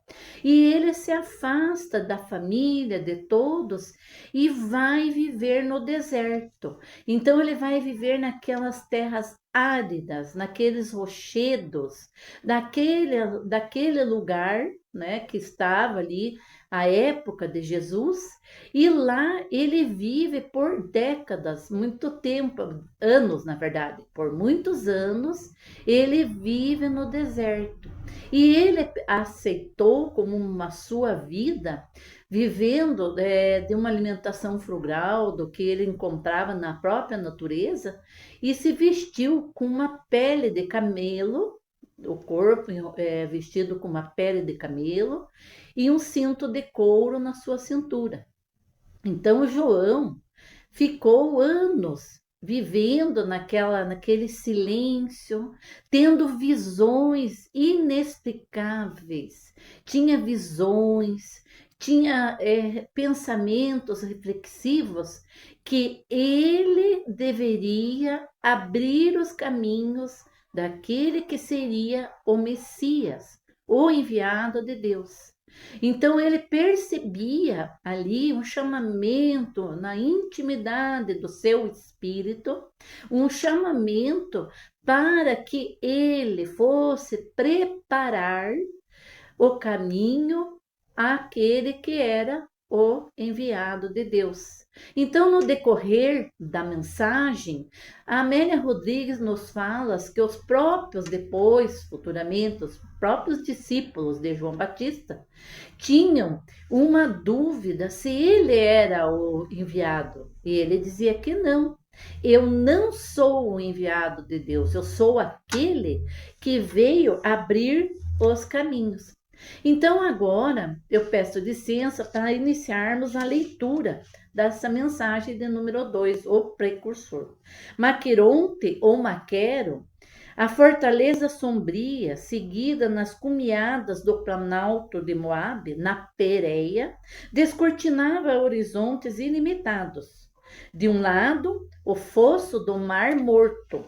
e ele se afasta da família, de todos, e vai viver no deserto. Então, ele vai viver naquelas terras áridas, naqueles rochedos, daquele lugar, né, que estava ali à época de Jesus, e lá ele vive por décadas, muito tempo, anos na verdade, por muitos anos, ele vive no deserto. E ele aceitou como uma sua vida, vivendo de uma alimentação frugal, do que ele encontrava na própria natureza, e se vestiu com uma pele de camelo, o corpo vestido com uma pele de camelo e um cinto de couro na sua cintura. Então João ficou anos vivendo naquele silêncio, tendo visões inexplicáveis. Tinha visões, tinha pensamentos reflexivos que ele deveria abrir os caminhos daquele que seria o Messias, o enviado de Deus. Então ele percebia ali um chamamento na intimidade do seu espírito, um chamamento para que ele fosse preparar o caminho àquele que era o enviado de Deus. Então, no decorrer da mensagem, a Amélia Rodrigues nos fala que os próprios, depois, futuramente, os próprios discípulos de João Batista tinham uma dúvida se ele era o enviado. E ele dizia que não. Eu não sou o enviado de Deus, eu sou aquele que veio abrir os caminhos. Então, agora eu peço licença para iniciarmos a leitura dessa mensagem de número 2, o precursor. Maqueronte ou Maquero, a fortaleza sombria, seguida nas cumeadas do planalto de Moabe, na Pérea, descortinava horizontes ilimitados. De um lado, o fosso do Mar Morto,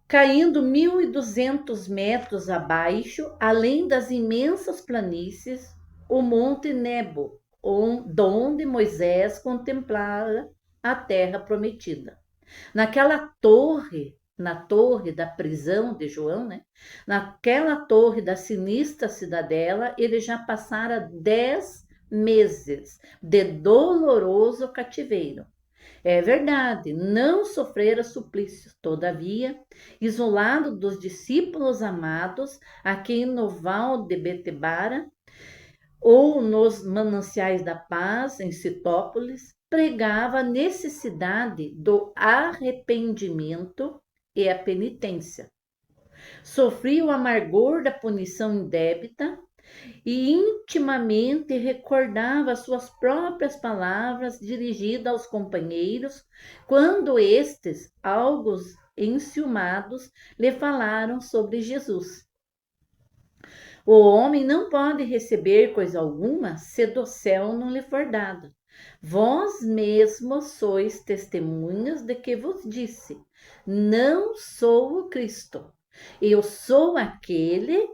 caindo 1.200 metros abaixo, além das imensas planícies, o Monte Nebo, onde Moisés contemplara a terra prometida. Naquela torre, na torre da prisão de João, né? Naquela torre da sinistra cidadela, ele já passara 10 meses de doloroso cativeiro. É verdade, não sofrera suplícios, todavia, isolado dos discípulos amados, a quem no val de Betebara ou nos mananciais da paz, em Citópolis, pregava a necessidade do arrependimento e a penitência. Sofria o amargor da punição indébita e intimamente recordava suas próprias palavras dirigidas aos companheiros, quando estes, algo enciumados, lhe falaram sobre Jesus. O homem não pode receber coisa alguma se do céu não lhe for dado. Vós mesmos sois testemunhas de que vos disse: não sou o Cristo, eu sou aquele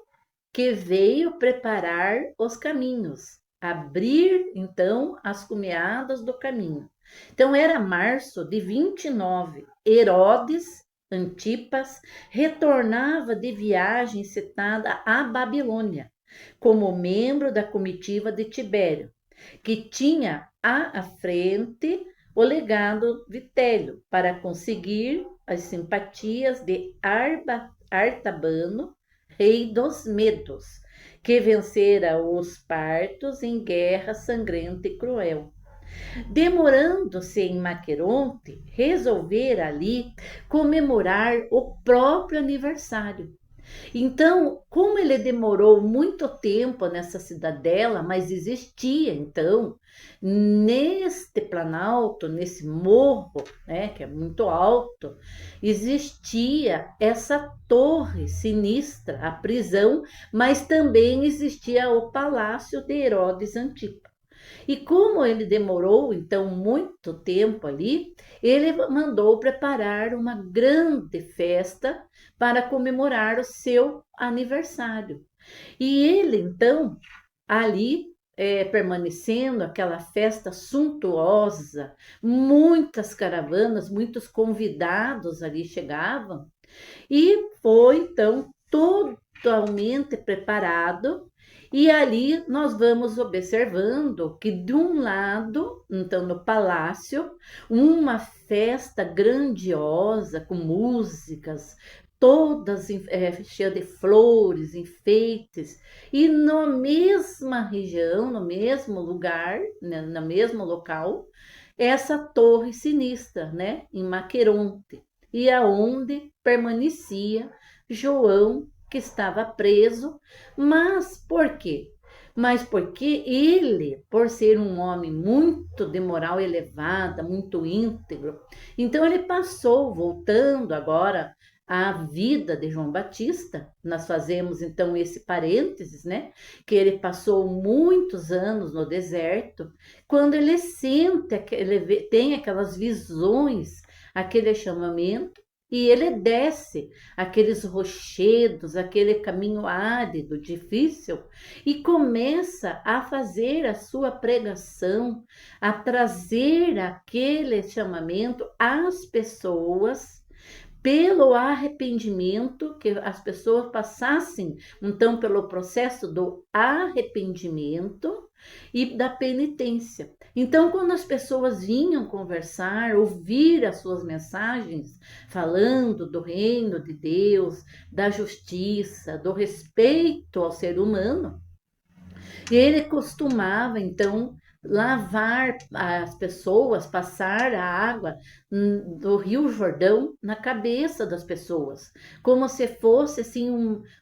que veio preparar os caminhos, abrir então as cumeadas do caminho. Então era março de 29, Herodes Antipas retornava de viagem citada à Babilônia, como membro da comitiva de Tibério, que tinha à frente o legado Vitélio para conseguir as simpatias de Artabano, rei dos Medos, que vencera os partos em guerra sangrenta e cruel. Demorando-se em Maqueronte, resolvera ali comemorar o próprio aniversário. Então, como ele demorou muito tempo nessa cidadela, mas existia então, neste planalto, nesse morro, né, que é muito alto, existia essa torre sinistra, a prisão, mas também existia o palácio de Herodes Antipas. E como ele demorou então muito tempo ali, ele mandou preparar uma grande festa para comemorar o seu aniversário. E ele então ali permanecendo aquela festa suntuosa, muitas caravanas, muitos convidados ali chegavam, e foi então totalmente preparado. E ali nós vamos observando que de um lado, então no palácio, uma festa grandiosa com músicas, todas cheias de flores, enfeites, e na mesma região, no mesmo lugar, né, no mesmo local, essa torre sinistra, né, em Maqueronte, e aonde permanecia João, que estava preso. Mas por quê? Mas porque ele, por ser um homem muito de moral elevada, muito íntegro, então ele passou, voltando agora à vida de João Batista, nós fazemos então esse parênteses, né? Que ele passou muitos anos no deserto, quando ele sente, ele tem aquelas visões, aquele chamamento, e ele desce aqueles rochedos, aquele caminho árido, difícil, e começa a fazer a sua pregação, a trazer aquele chamamento às pessoas pelo arrependimento, que as pessoas passassem, então, pelo processo do arrependimento e da penitência. Então, quando as pessoas vinham conversar, ouvir as suas mensagens, falando do reino de Deus, da justiça, do respeito ao ser humano, ele costumava, então, lavar as pessoas, passar a água do Rio Jordão na cabeça das pessoas, como se fosse assim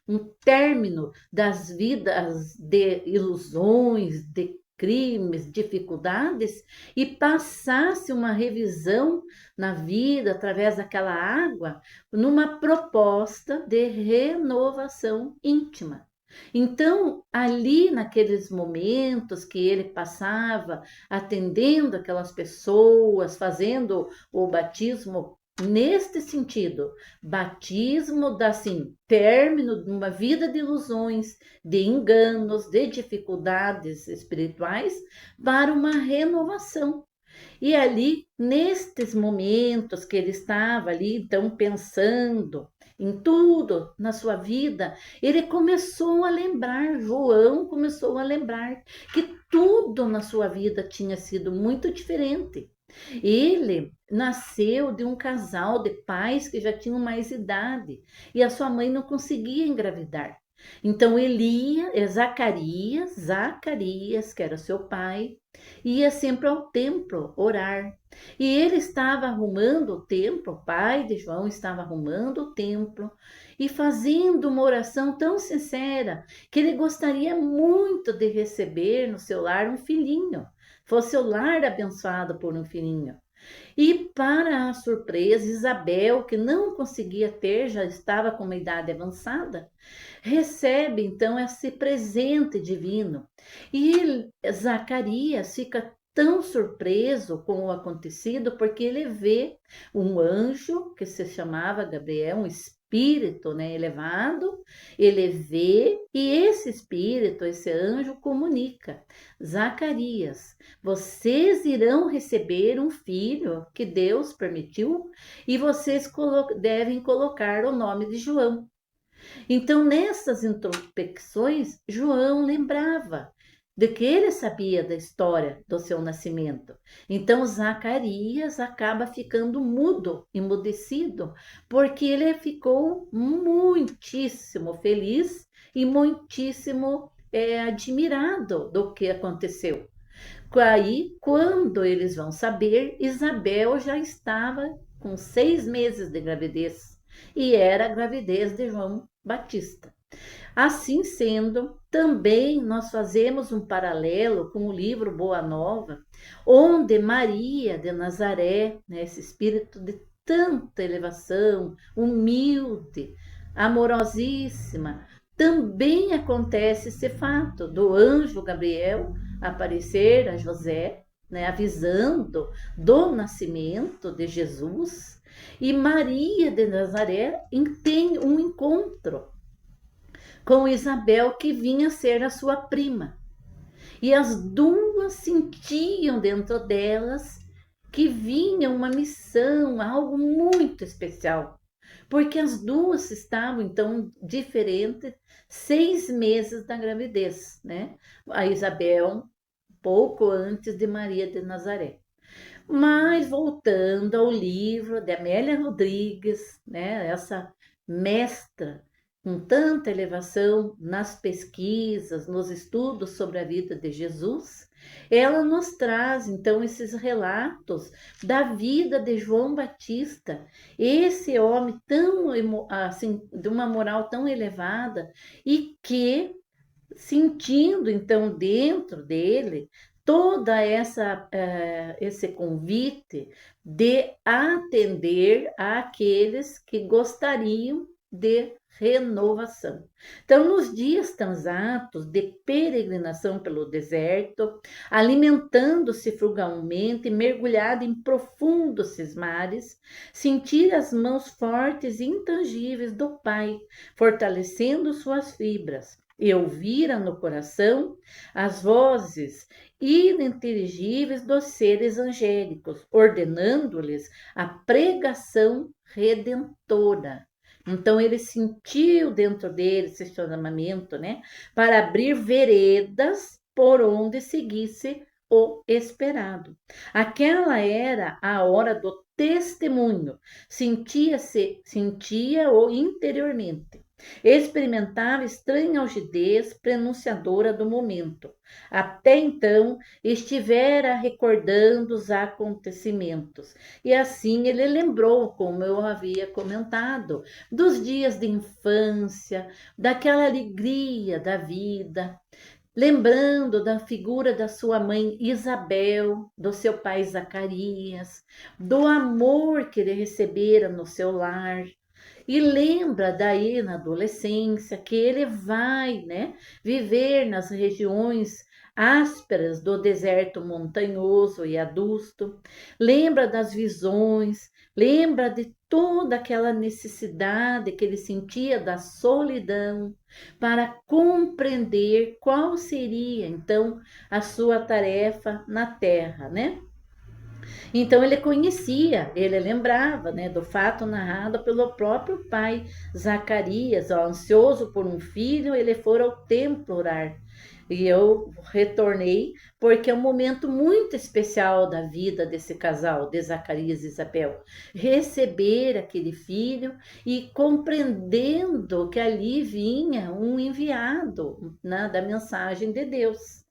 um término das vidas de ilusões, de crimes, dificuldades, e passasse uma revisão na vida através daquela água, numa proposta de renovação íntima. Então, ali naqueles momentos que ele passava atendendo aquelas pessoas, fazendo o batismo neste sentido, batismo dá assim, término de uma vida de ilusões, de enganos, de dificuldades espirituais, para uma renovação. E ali, nestes momentos que ele estava ali, então, pensando em tudo na sua vida, ele começou a lembrar, João começou a lembrar que tudo na sua vida tinha sido muito diferente. Ele nasceu de um casal de pais que já tinham mais idade e a sua mãe não conseguia engravidar. Então ele ia, Zacarias, que era seu pai, ia sempre ao templo orar. E ele estava arrumando o templo, o pai de João estava arrumando o templo e fazendo uma oração tão sincera que ele gostaria muito de receber no seu lar um filhinho, fosse o lar abençoado por um filhinho. E para a surpresa, Isabel, que não conseguia ter, já estava com uma idade avançada, recebe então esse presente divino. E Zacarias fica tão surpreso com o acontecido, porque ele vê um anjo que se chamava Gabriel, um espírito, né, elevado, ele vê e esse espírito, esse anjo comunica: Zacarias, vocês irão receber um filho que Deus permitiu e vocês devem colocar o nome de João. Então, nessas introspecções, João lembrava de que ele sabia da história do seu nascimento. Então, Zacarias acaba ficando mudo, emudecido, porque ele ficou muitíssimo feliz e muitíssimo admirado do que aconteceu. Aí, quando eles vão saber, Isabel já estava com 6 meses de gravidez e era a gravidez de João Batista. Assim sendo, também nós fazemos um paralelo com o livro Boa Nova, onde Maria de Nazaré, né, esse espírito de tanta elevação, humilde, amorosíssima, também acontece esse fato do anjo Gabriel aparecer a José, né, avisando do nascimento de Jesus, e Maria de Nazaré tem um encontro com Isabel, que vinha ser a sua prima. E as duas sentiam dentro delas que vinha uma missão, algo muito especial, porque as duas estavam então diferentes 6 meses da gravidez, né? A Isabel pouco antes de Maria de Nazaré. Mas voltando ao livro de Amélia Rodrigues, né, essa mestra com tanta elevação nas pesquisas, nos estudos sobre a vida de Jesus, ela nos traz então esses relatos da vida de João Batista, esse homem tão assim, de uma moral tão elevada e que sentindo então dentro dele toda esse convite de atender àqueles que gostariam de renovação. Então, nos dias transatos de peregrinação pelo deserto, alimentando-se frugalmente, mergulhado em profundos cismares, sentir as mãos fortes e intangíveis do Pai, fortalecendo suas fibras, e ouvira no coração as vozes ininteligíveis dos seres angélicos, ordenando-lhes a pregação redentora. Então ele sentiu dentro dele esse chamamento, né, para abrir veredas por onde seguisse o esperado. Aquela era a hora do testemunho. Sentia-o interiormente. Experimentava estranha algidez pronunciadora do momento. Até então, estivera recordando os acontecimentos. E assim ele lembrou, como eu havia comentado, dos dias de infância, daquela alegria da vida, lembrando da figura da sua mãe Isabel, do seu pai Zacarias, do amor que ele recebera no seu lar. E lembra daí na adolescência que ele vai, né, viver nas regiões ásperas do deserto montanhoso e adusto. Lembra das visões, lembra de toda aquela necessidade que ele sentia da solidão para compreender qual seria então a sua tarefa na terra, né? Então ele conhecia, ele lembrava, né, do fato narrado pelo próprio pai Zacarias, ó, ansioso por um filho, ele foi ao templo orar. E eu retornei porque é um momento muito especial da vida desse casal, de Zacarias e Isabel. Receber aquele filho e compreendendo que ali vinha um enviado, né, da mensagem de Deus.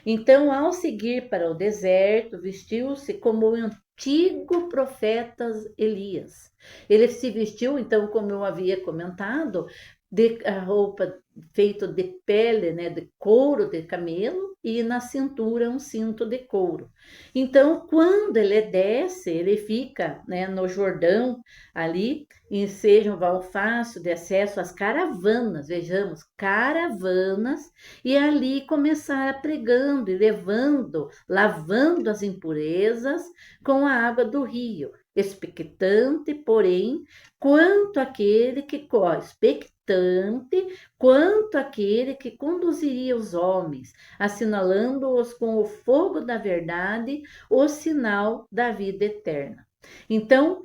Então, ao seguir para o deserto, vestiu-se como o antigo profeta Elias. Ele se vestiu, então, como eu havia comentado, de a roupa feita de pele, né, de couro de camelo, e na cintura um cinto de couro. Então, quando ele desce, ele fica, né, no Jordão, ali, enseja um val fácil de acesso às caravanas, vejamos, caravanas, e ali começar pregando e levando, lavando as impurezas com a água do rio, expectante, porém, quanto aquele que corre, expectante, quanto aquele que conduziria os homens, assinalando-os com o fogo da verdade, o sinal da vida eterna. Então,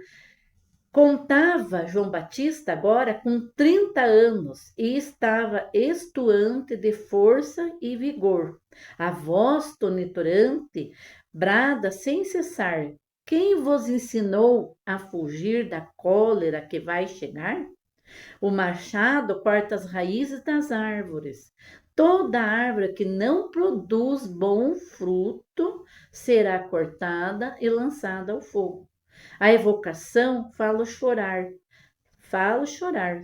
contava João Batista agora com 30 anos e estava estuante de força e vigor. A voz tonitruante brada sem cessar: quem vos ensinou a fugir da cólera que vai chegar? O machado corta as raízes das árvores. Toda árvore que não produz bom fruto será cortada e lançada ao fogo. A evocação falo chorar,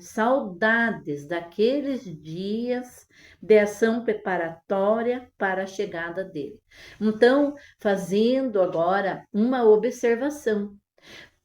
saudades daqueles dias de ação preparatória para a chegada dele. Então, fazendo agora uma observação,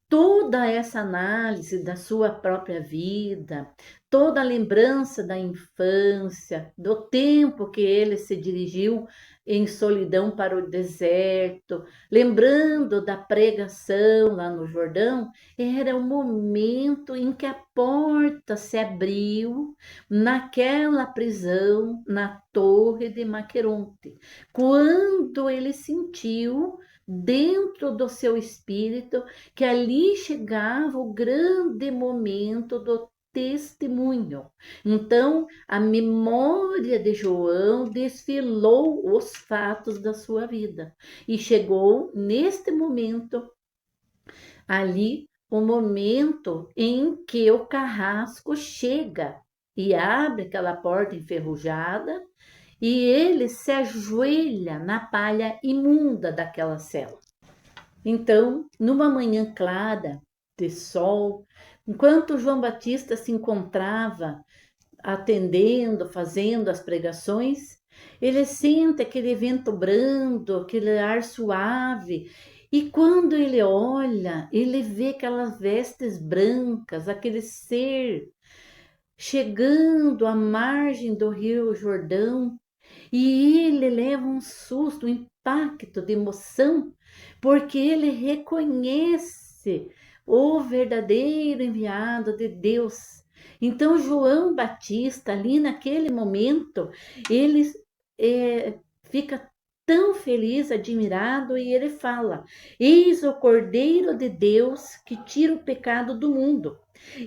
toda essa análise da sua própria vida, toda a lembrança da infância, do tempo que ele se dirigiu em solidão para o deserto, lembrando da pregação lá no Jordão, era o momento em que a porta se abriu naquela prisão, na Torre de Maqueronte, quando ele sentiu dentro do seu espírito que ali chegava o grande momento do testemunho. Então, a memória de João desfilou os fatos da sua vida e chegou neste momento ali o momento em que o carrasco chega e abre aquela porta enferrujada e ele se ajoelha na palha imunda daquela cela. Então, numa manhã clara de sol, enquanto João Batista se encontrava atendendo, fazendo as pregações, ele sente aquele vento brando, aquele ar suave, e quando ele olha, ele vê aquelas vestes brancas, aquele ser chegando à margem do rio Jordão, e ele leva um susto, um impacto de emoção, porque ele reconhece o verdadeiro enviado de Deus. Então, João Batista, ali naquele momento, ele fica tão feliz, admirado, e ele fala: Eis o Cordeiro de Deus que tira o pecado do mundo.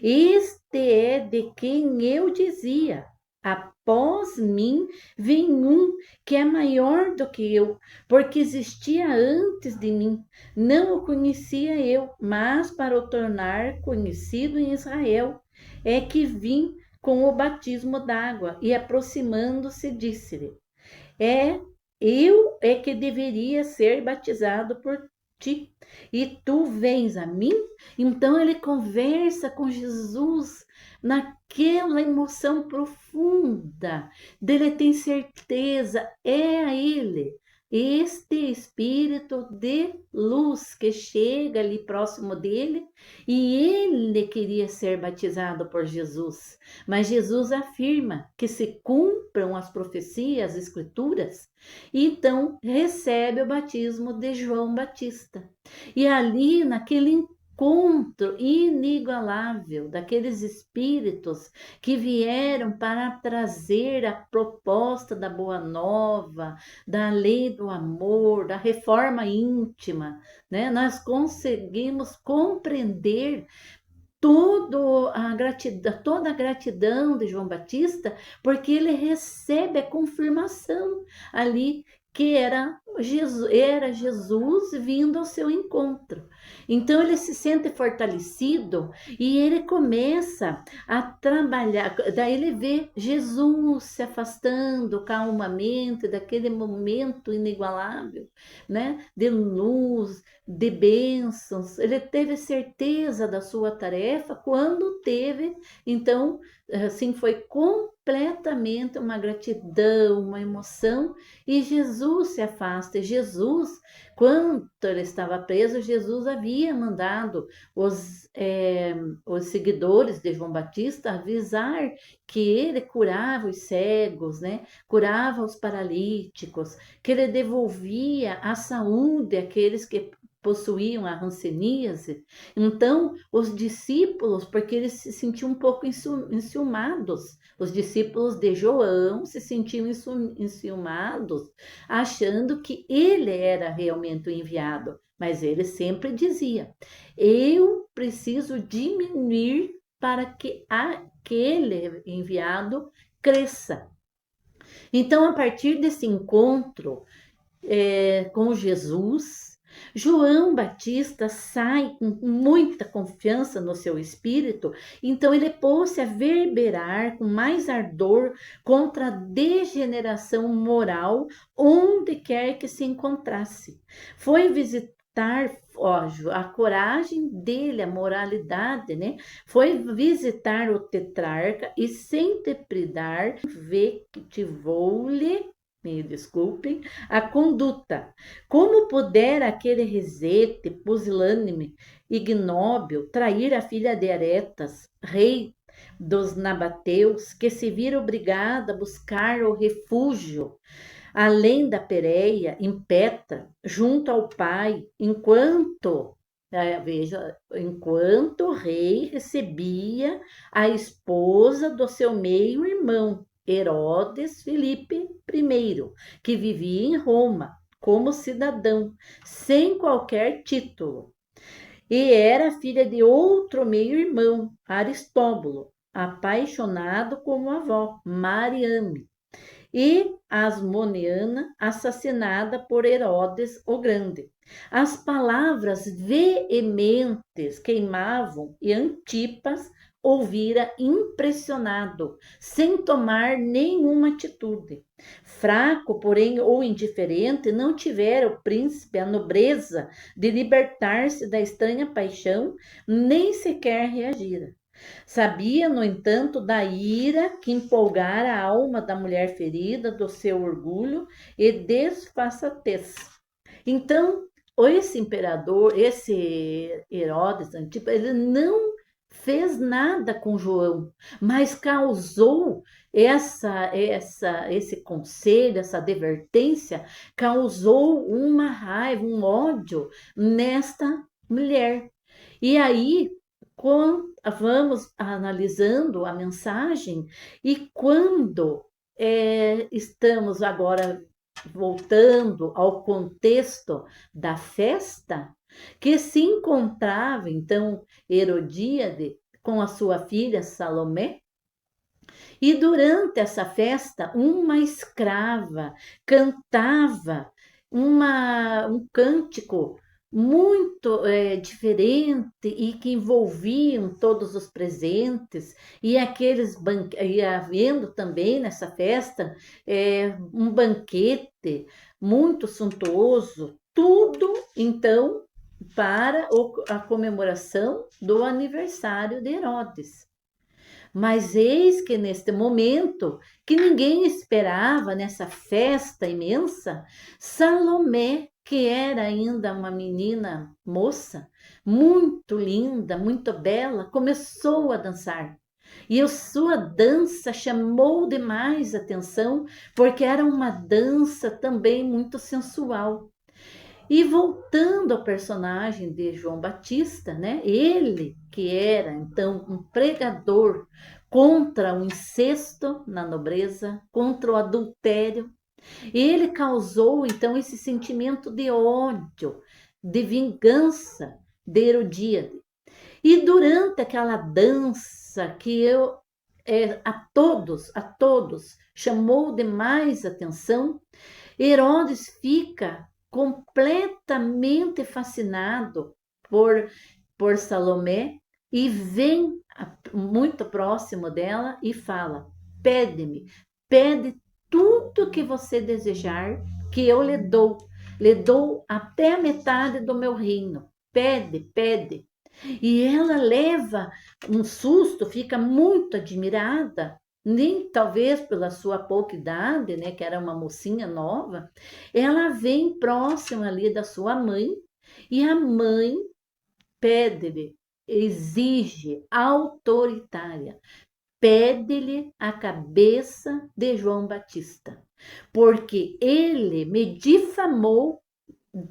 Este é de quem eu dizia: após mim vem um que é maior do que eu, porque existia antes de mim. Não o conhecia eu, mas para o tornar conhecido em Israel, é que vim com o batismo d'água. E aproximando-se, disse-lhe: É, eu é que deveria ser batizado por ti, e tu vens a mim? Então ele conversa com Jesus naquela emoção profunda, dele tem certeza, é a ele. Este espírito de luz que chega ali próximo dele, e ele queria ser batizado por Jesus. Mas Jesus afirma que se cumpram as profecias, as escrituras, então recebe o batismo de João Batista. E ali, naquele encontro inigualável daqueles espíritos que vieram para trazer a proposta da Boa Nova, da lei do amor, da reforma íntima, né? Nós conseguimos compreender toda a gratidão de João Batista, porque ele recebe a confirmação ali que era Jesus vindo ao seu encontro. Então ele se sente fortalecido e ele começa a trabalhar. Daí ele vê Jesus se afastando calmamente daquele momento inigualável, né? De luz, de bênçãos. Ele teve certeza da sua tarefa quando teve, então, assim, foi completamente uma gratidão, uma emoção, e Jesus se afasta. E Jesus, quando ele estava preso, Jesus havia mandado os seguidores de João Batista avisar que ele curava os cegos, né? Curava os paralíticos, que ele devolvia a saúde àqueles que possuíam a hanseníase. Então, os discípulos, porque eles se sentiam um pouco enciumados, os discípulos de João se sentiam enciumados, achando que ele era realmente o enviado. Mas ele sempre dizia: eu preciso diminuir para que aquele enviado cresça. Então, a partir desse encontro com Jesus, João Batista sai com muita confiança no seu espírito, então ele pôs-se a verberar com mais ardor contra a degeneração moral onde quer que se encontrasse. Foi visitar a coragem dele, a moralidade, né? Foi visitar o tetrarca e sem depredar, vectivou-lhe, me desculpem, a conduta. Como pudera aquele resete pusilânime, ignóbil, trair a filha de Aretas, rei dos nabateus, que se vira obrigada a buscar o refúgio além da Pérea, em Petra, junto ao pai, enquanto o rei recebia a esposa do seu meio-irmão, Herodes Filipe I, que vivia em Roma como cidadão, sem qualquer título, e era filha de outro meio-irmão, Aristóbulo, apaixonado como avó, Mariame, e Asmoneana, assassinada por Herodes o Grande. As palavras veementes queimavam e Antipas ouvira impressionado, sem tomar nenhuma atitude. Fraco, porém, ou indiferente, não tivera o príncipe a nobreza de libertar-se da estranha paixão, nem sequer reagira. Sabia, no entanto, da ira que empolgara a alma da mulher ferida, do seu orgulho e desfaçatez. Então, esse imperador, esse Herodes Antipas, ele não fez nada com João, mas causou esse conselho, essa advertência, causou uma raiva, um ódio nesta mulher. E aí, vamos analisando a mensagem, e quando estamos agora voltando ao contexto da festa, que se encontrava então Herodíade com a sua filha Salomé, e durante essa festa, uma escrava cantava um cântico muito diferente e que envolviam todos os presentes e e havendo também nessa festa um banquete muito suntuoso, tudo então para a comemoração do aniversário de Herodes. Mas eis que neste momento, que ninguém esperava nessa festa imensa, Salomé, que era ainda uma menina moça, muito linda, muito bela, começou a dançar. E a sua dança chamou demais atenção, porque era uma dança também muito sensual. E voltando ao personagem de João Batista, né? Ele que era então um pregador contra o incesto na nobreza, contra o adultério, ele causou então esse sentimento de ódio, de vingança de Herodíade. E durante aquela dança que a todos chamou demais atenção, Herodes fica completamente fascinado por Salomé e vem muito próximo dela e fala: pede-me, pede tudo que você desejar, que eu lhe dou até a metade do meu reino. Pede, pede. E ela leva um susto, fica muito admirada, nem talvez pela sua pouca idade, né, que era uma mocinha nova, ela vem próxima ali da sua mãe e a mãe pede-lhe, exige, autoritária, pede-lhe a cabeça de João Batista, porque ele me difamou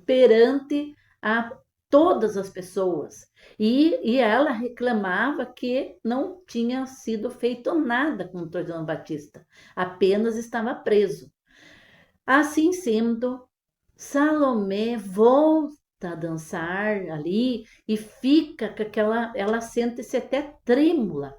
perante a todas as pessoas. E ela reclamava que não tinha sido feito nada contra João Batista, apenas estava preso. Assim sendo, Salomé volta a dançar ali e fica com aquela, ela sente-se até trêmula.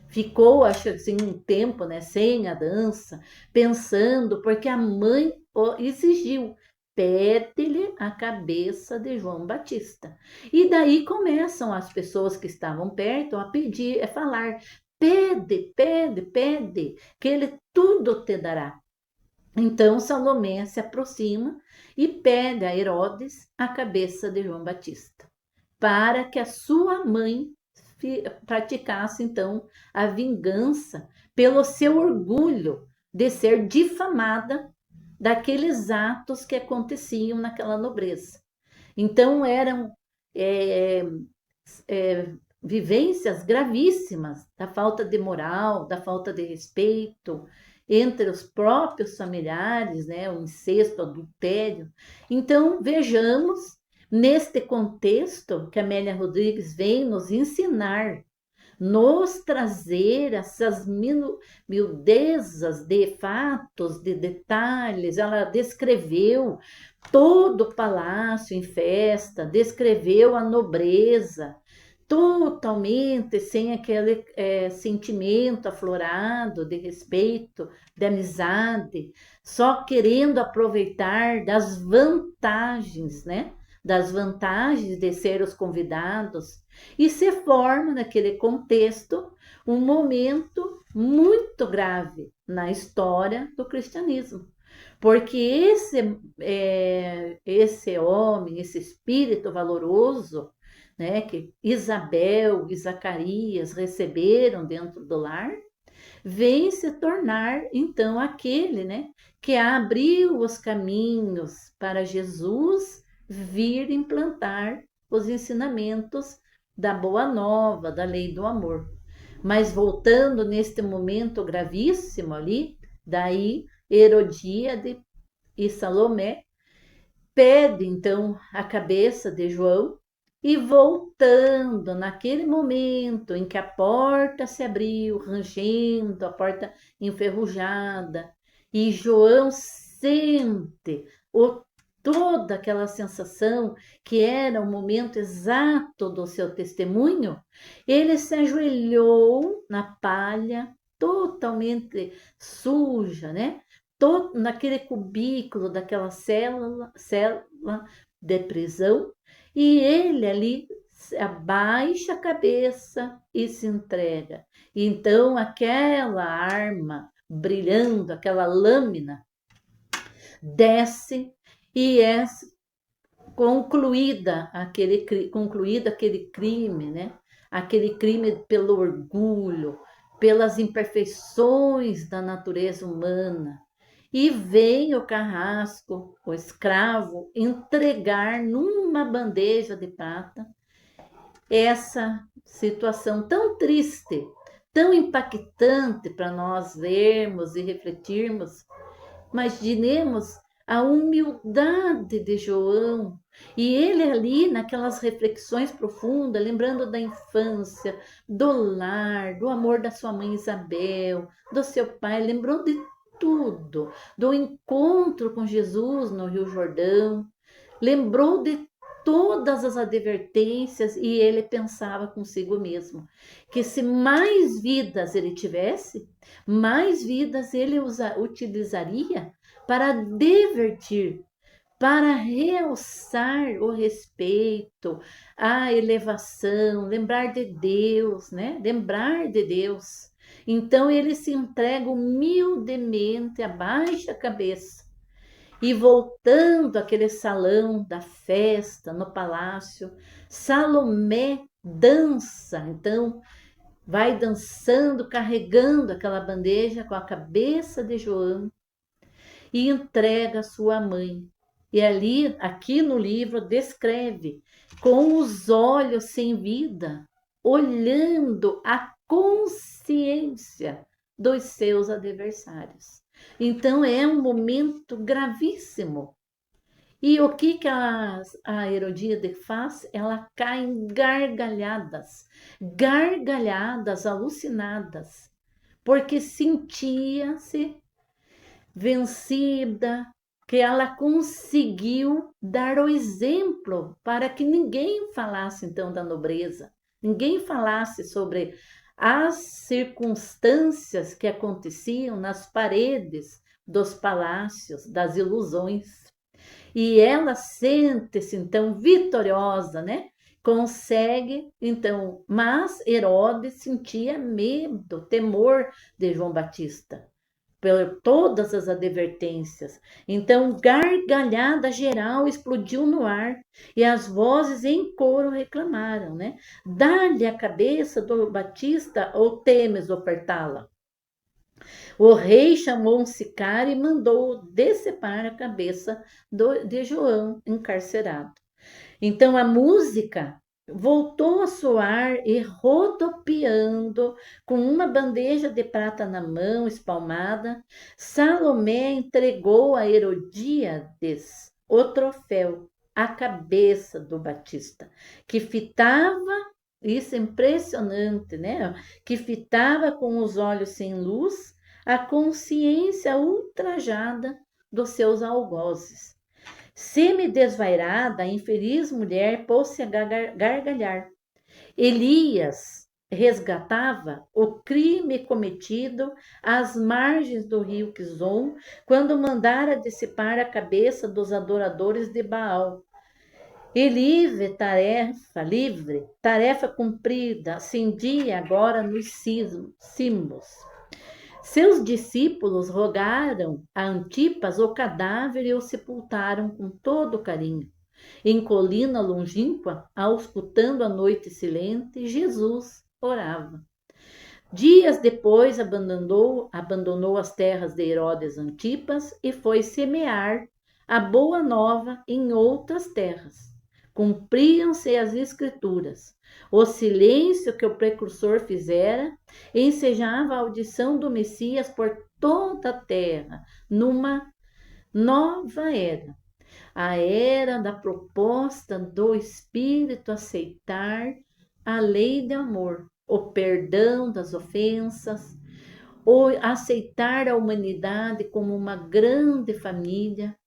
Ficou, acho assim, um tempo, né, sem a dança, pensando, porque a mãe exigiu, pede-lhe a cabeça de João Batista. E daí começam as pessoas que estavam perto a pedir, a falar, pede, pede, pede, que ele tudo te dará. Então Salomé se aproxima e pede a Herodes a cabeça de João Batista, para que a sua mãe praticasse então a vingança pelo seu orgulho de ser difamada daqueles atos que aconteciam naquela nobreza. Então eram é, vivências gravíssimas da falta de moral, da falta de respeito entre os próprios familiares, né, o incesto, o adultério. Então vejamos neste contexto que Amélia Rodrigues vem nos ensinar, nos trazer essas miudezas de fatos, de detalhes. Ela descreveu todo o palácio em festa, descreveu a nobreza, totalmente sem aquele sentimento aflorado de respeito, de amizade, só querendo aproveitar das vantagens, né? Das vantagens de ser os convidados, e se forma naquele contexto um momento muito grave na história do cristianismo, porque esse homem, esse espírito valoroso, né, que Isabel e Zacarias receberam dentro do lar, vem se tornar então aquele, né, que abriu os caminhos para Jesus vir implantar os ensinamentos da boa nova, da lei do amor. Mas voltando neste momento gravíssimo ali, daí Herodíade e Salomé pede então a cabeça de João, e voltando naquele momento em que a porta se abriu, rangendo, a porta enferrujada, e João sente toda aquela sensação que era o momento exato do seu testemunho, ele se ajoelhou na palha, totalmente suja, né? Naquele cubículo daquela célula de prisão, e ele ali abaixa a cabeça e se entrega. E então aquela arma brilhando, aquela lâmina, desce e é concluído aquele crime, né? Aquele crime pelo orgulho, pelas imperfeições da natureza humana. E vem o carrasco, o escravo, entregar numa bandeja de prata essa situação tão triste, tão impactante para nós vermos e refletirmos. Imaginemos a humildade de João, e ele ali naquelas reflexões profundas, lembrando da infância, do lar, do amor da sua mãe Isabel, do seu pai, lembrou de tudo, do encontro com Jesus no Rio Jordão, lembrou de todas as advertências, e ele pensava consigo mesmo que se mais vidas ele tivesse, mais vidas ele utilizaria para divertir, para realçar o respeito, a elevação, lembrar de Deus, né? Lembrar de Deus. Então ele se entrega humildemente, abaixa a cabeça e voltando àquele salão da festa no palácio, Salomé dança, então vai dançando, carregando aquela bandeja com a cabeça de João e entrega à sua mãe. E ali, aqui no livro, descreve com os olhos sem vida, olhando a consciência dos seus adversários. Então é um momento gravíssimo. E o que a Herodíade faz? Ela cai em gargalhadas alucinadas, porque sentia-se vencida, que ela conseguiu dar o exemplo para que ninguém falasse então da nobreza, ninguém falasse sobre as circunstâncias que aconteciam nas paredes dos palácios, das ilusões. E ela sente-se então vitoriosa, né? Consegue, então, mas Herodes sentia medo, temor de João Batista, por todas as advertências. Então, gargalhada geral explodiu no ar e as vozes em coro reclamaram, né? Dá-lhe a cabeça do Batista ou temes ofertá-la? O rei chamou um sicário e mandou decepar a cabeça de João encarcerado. Então a música voltou a soar e rodopiando, com uma bandeja de prata na mão, espalmada, Salomé entregou a Herodíades o troféu, a cabeça do Batista, que fitava, isso é impressionante, né? Que fitava com os olhos sem luz a consciência ultrajada dos seus algozes. Semi-desvairada, a infeliz mulher pôs-se a gargalhar. Elias resgatava o crime cometido às margens do rio Quizon, quando mandara dissipar a cabeça dos adoradores de Baal. E livre, tarefa cumprida, acendia agora nos cimos. Seus discípulos rogaram a Antipas o cadáver e o sepultaram com todo carinho. Em colina longínqua, auscultando a noite silente, Jesus orava. Dias depois abandonou as terras de Herodes Antipas e foi semear a boa nova em outras terras. Cumpriam-se as escrituras. O silêncio que o precursor fizera ensejava a audição do Messias por toda a terra, numa nova era. A era da proposta do Espírito aceitar a lei de amor, o perdão das ofensas, ou aceitar a humanidade como uma grande família,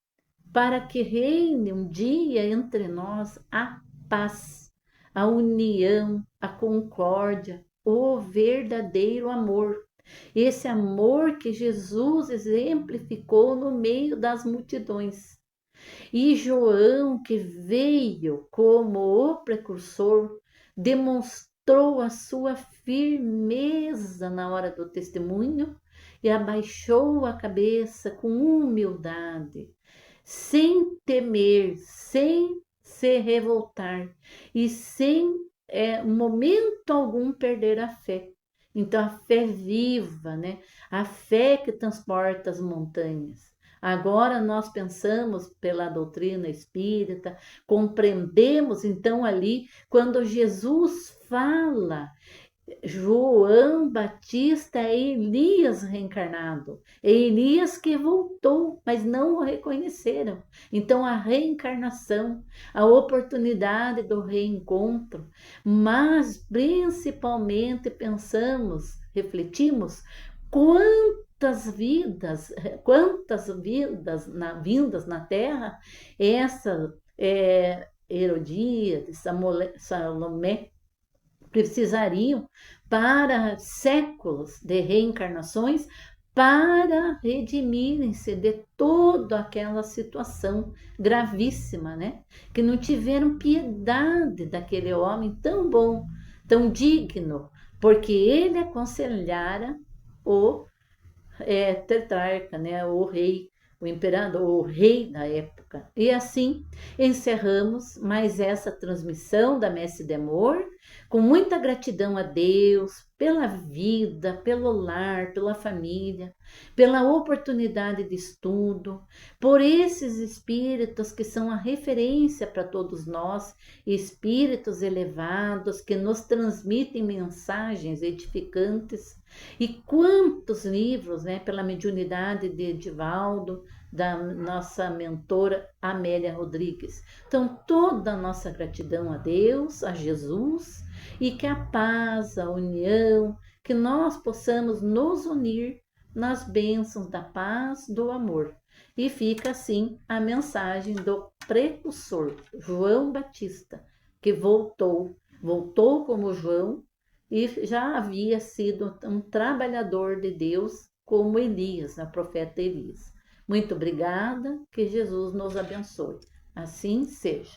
para que reine um dia entre nós a paz, a união, a concórdia, o verdadeiro amor. Esse amor que Jesus exemplificou no meio das multidões. E João, que veio como o precursor, demonstrou a sua firmeza na hora do testemunho e abaixou a cabeça com humildade, sem temer, sem se revoltar e sem momento algum perder a fé. Então, a fé viva, né? A fé que transporta as montanhas. Agora nós pensamos pela doutrina espírita, compreendemos então ali quando Jesus fala João Batista é Elias reencarnado. É Elias que voltou, mas não o reconheceram. Então, a reencarnação, a oportunidade do reencontro, mas principalmente pensamos, refletimos, vindas na Terra, essa Herodíades, Salomé, precisariam para séculos de reencarnações para redimirem-se de toda aquela situação gravíssima, né? Que não tiveram piedade daquele homem tão bom, tão digno, porque ele aconselhara o tetrarca, né? O rei, o imperador, o rei da época. E assim encerramos mais essa transmissão da Messe de Amor, com muita gratidão a Deus pela vida, pelo lar, pela família, pela oportunidade de estudo, por esses espíritos que são a referência para todos nós, espíritos elevados que nos transmitem mensagens edificantes. E quantos livros, né, pela mediunidade de Edivaldo, da nossa mentora Amélia Rodrigues. Então, toda a nossa gratidão a Deus, a Jesus, e que a paz, a união, que nós possamos nos unir nas bênçãos da paz, do amor. E fica assim a mensagem do precursor, João Batista, que voltou como João, e já havia sido um trabalhador de Deus como Elias, né, o profeta Elias. Muito obrigada, que Jesus nos abençoe. Assim seja.